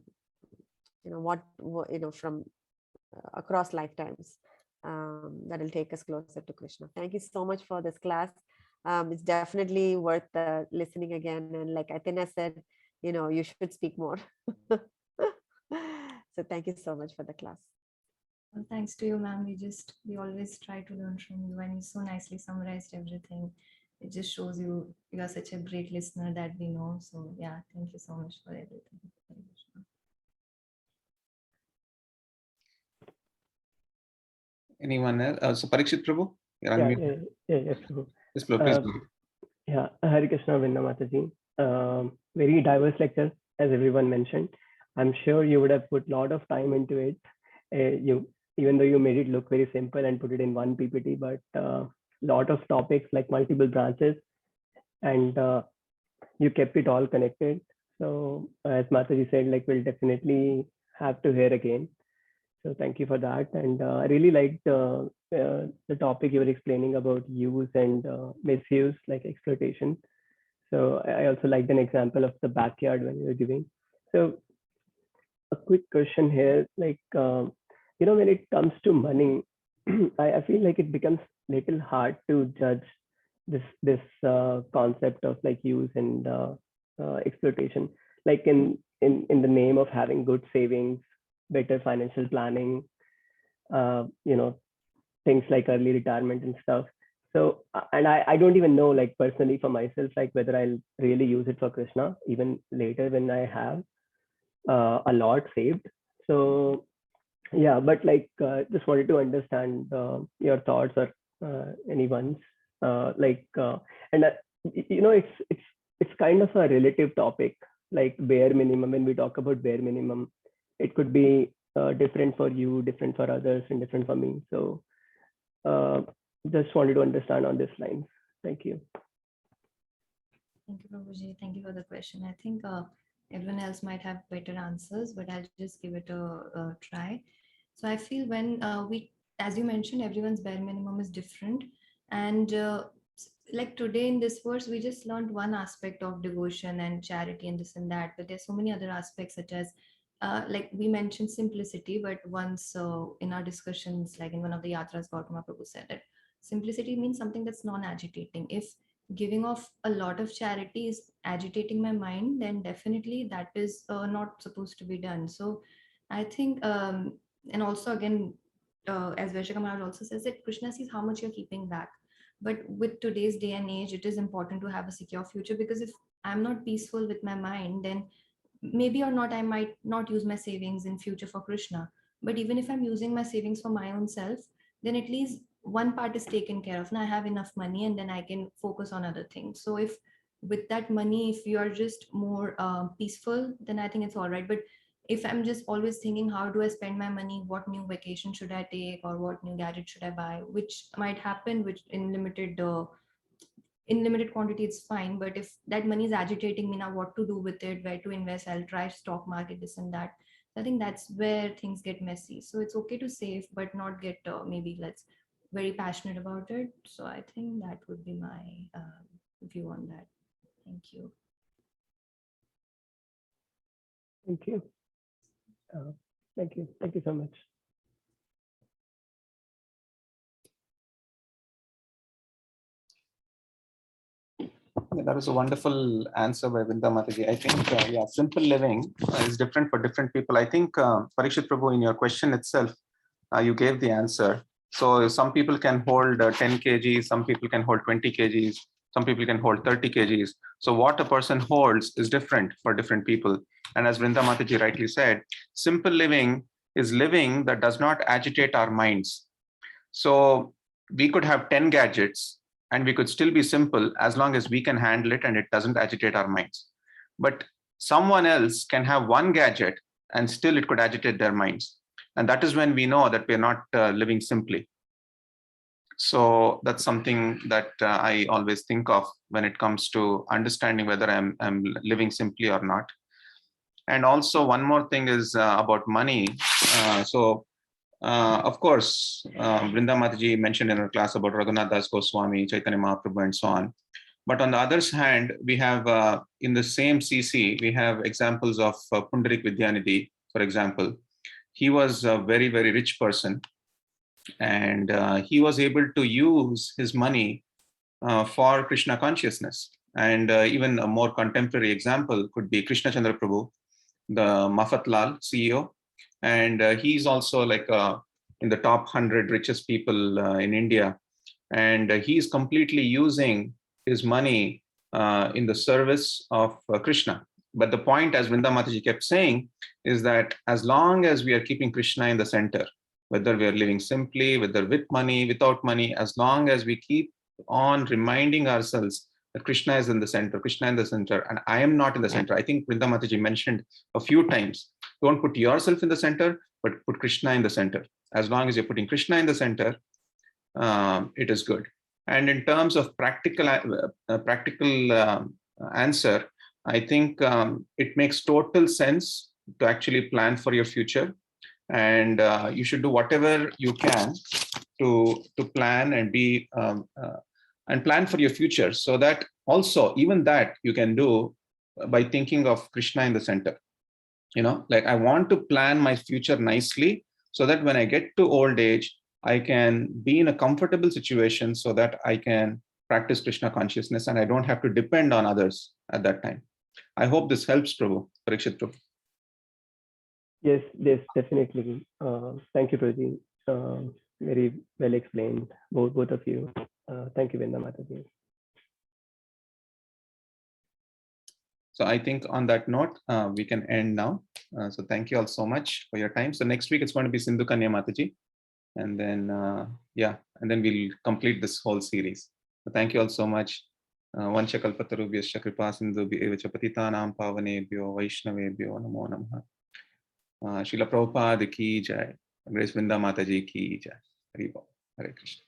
across lifetimes, that will take us closer to Krishna. Thank you so much for this class. It's definitely worth listening again, and like Athena said, you should speak more. So thank you so much for the class. Well, thanks to you, ma'am. We always try to learn from you, and you so nicely summarized everything. It just shows you are such a great listener that we know. So yeah, thank you so much for everything. Anyone else? So Parikshit Prabhu, you're unmuted. Yes, Prabhu. Yes, Prabhu, please go ahead. Yeah, Hare Krishna, Vrinda mataji. Very diverse lecture, as everyone mentioned. I'm sure you would have put a lot of time into it. Even though you made it look very simple and put it in one PPT, but lot of topics, like multiple branches, and you kept it all connected. So as Mataji said, like, we'll definitely have to hear again. So thank you for that. And I really liked the topic you were explaining about use and misuse, like exploitation. So I also liked an example of the backyard when you were giving. So a quick question here, like, when it comes to money, I feel like it becomes little hard to judge this concept of like use and exploitation, like in the name of having good savings, better financial planning, things like early retirement and stuff. So, and I don't even know, like, personally for myself, like whether I'll really use it for Krishna even later when I have a lot saved. So yeah, but like, just wanted to understand your thoughts, or anyone's, and it's kind of a relative topic, like bare minimum. When we talk about bare minimum, it could be different for you, different for others, and different for me. So just wanted to understand on this line. Thank you. Thank you, Prabhuji. Thank you for the question. I think everyone else might have better answers, but I'll just give it a try. So I feel when as you mentioned, everyone's bare minimum is different. And like today in this verse, we just learned one aspect of devotion and charity and this and that, but there's so many other aspects, such as like we mentioned simplicity, but once in our discussions, like in one of the yatras, Gautama Prabhu said that simplicity means something that's non-agitating. If giving off a lot of charity is agitating my mind, then definitely that is not supposed to be done. So I think, and also again, as Vaishaka Maharaj also says, that Krishna sees how much you're keeping back. But with today's day and age, it is important to have a secure future, because if I'm not peaceful with my mind, then maybe or not I might not use my savings in future for Krishna. But even if I'm using my savings for my own self, then at least one part is taken care of. Now I have enough money, and then I can focus on other things. So if with that money, if you are just more peaceful, then I think it's all right. But if I'm just always thinking, how do I spend my money, what new vacation should I take, or what new gadget should I buy, which might happen, which in limited quantity, it's fine. But if that money is agitating me now, what to do with it, where to invest, I'll try stock market, this and that. So I think that's where things get messy. So it's okay to save, but not get maybe let's very passionate about it. So I think that would be my view on that. Thank you. Thank you. Thank you. Thank you so much. Yeah, that was a wonderful answer by Vrinda Mataji. I think, yeah, simple living is different for different people. I think, Parikshit Prabhu, in your question itself, you gave the answer. So some people can hold 10 kgs, some people can hold 20 kgs, some people can hold 30 kgs. So what a person holds is different for different people. And as Vrinda Mataji rightly said, simple living is living that does not agitate our minds. So we could have 10 gadgets and we could still be simple as long as we can handle it and it doesn't agitate our minds. But someone else can have one gadget and still it could agitate their minds. And that is when we know that we're not living simply. So that's something that I always think of when it comes to understanding whether I'm living simply or not. And also one more thing is about money. Of course, Vrinda Mataji mentioned in her class about Raghunath Das Goswami, Chaitanya Mahaprabhu, and so on. But on the other hand, we have in the same CC, we have examples of Pundarik Vidyanidhi, for example. He was a very, very rich person, and he was able to use his money for Krishna consciousness. And even a more contemporary example could be Krishna Chandra Prabhu, the Mafatlal CEO. And he's also like in the top 100 richest people in India. And he's completely using his money in the service of Krishna. But the point, as Vrinda Mataji kept saying, is that as long as we are keeping Krishna in the center, whether we are living simply, whether with money, without money, as long as we keep on reminding ourselves that Krishna is in the center, Krishna in the center, and I am not in the center. I think Vrinda Mataji mentioned a few times, don't put yourself in the center, but put Krishna in the center. As long as you're putting Krishna in the center, it is good. And in terms of practical answer, I think it makes total sense to actually plan for your future. And you should do whatever you can to plan and be and plan for your future, so that also even that you can do by thinking of Krishna in the center. You know, like I want to plan my future nicely so that when I get to old age, I can be in a comfortable situation so that I can practice Krishna consciousness and I don't have to depend on others at that time. I hope this helps, Prabhu, Parikshit Prabhu. Yes, definitely. Thank you, Prabhuji. Very well explained, both of you. Thank you, Vrinda Mataji. So I think on that note, we can end now. So thank you all so much for your time. So next week it's going to be Sindhu Kanya Mataji. And then, yeah, and then we'll complete this whole series. So thank you all so much. Vancha kalpatarubhyascha kripa sindhubhyo eva cha patitanam pavanebhyo vaishnavebhyo namo namaha. Srila Prabhupada ki jai. Grace Vrinda Mataji ki jai. Hare Krishna.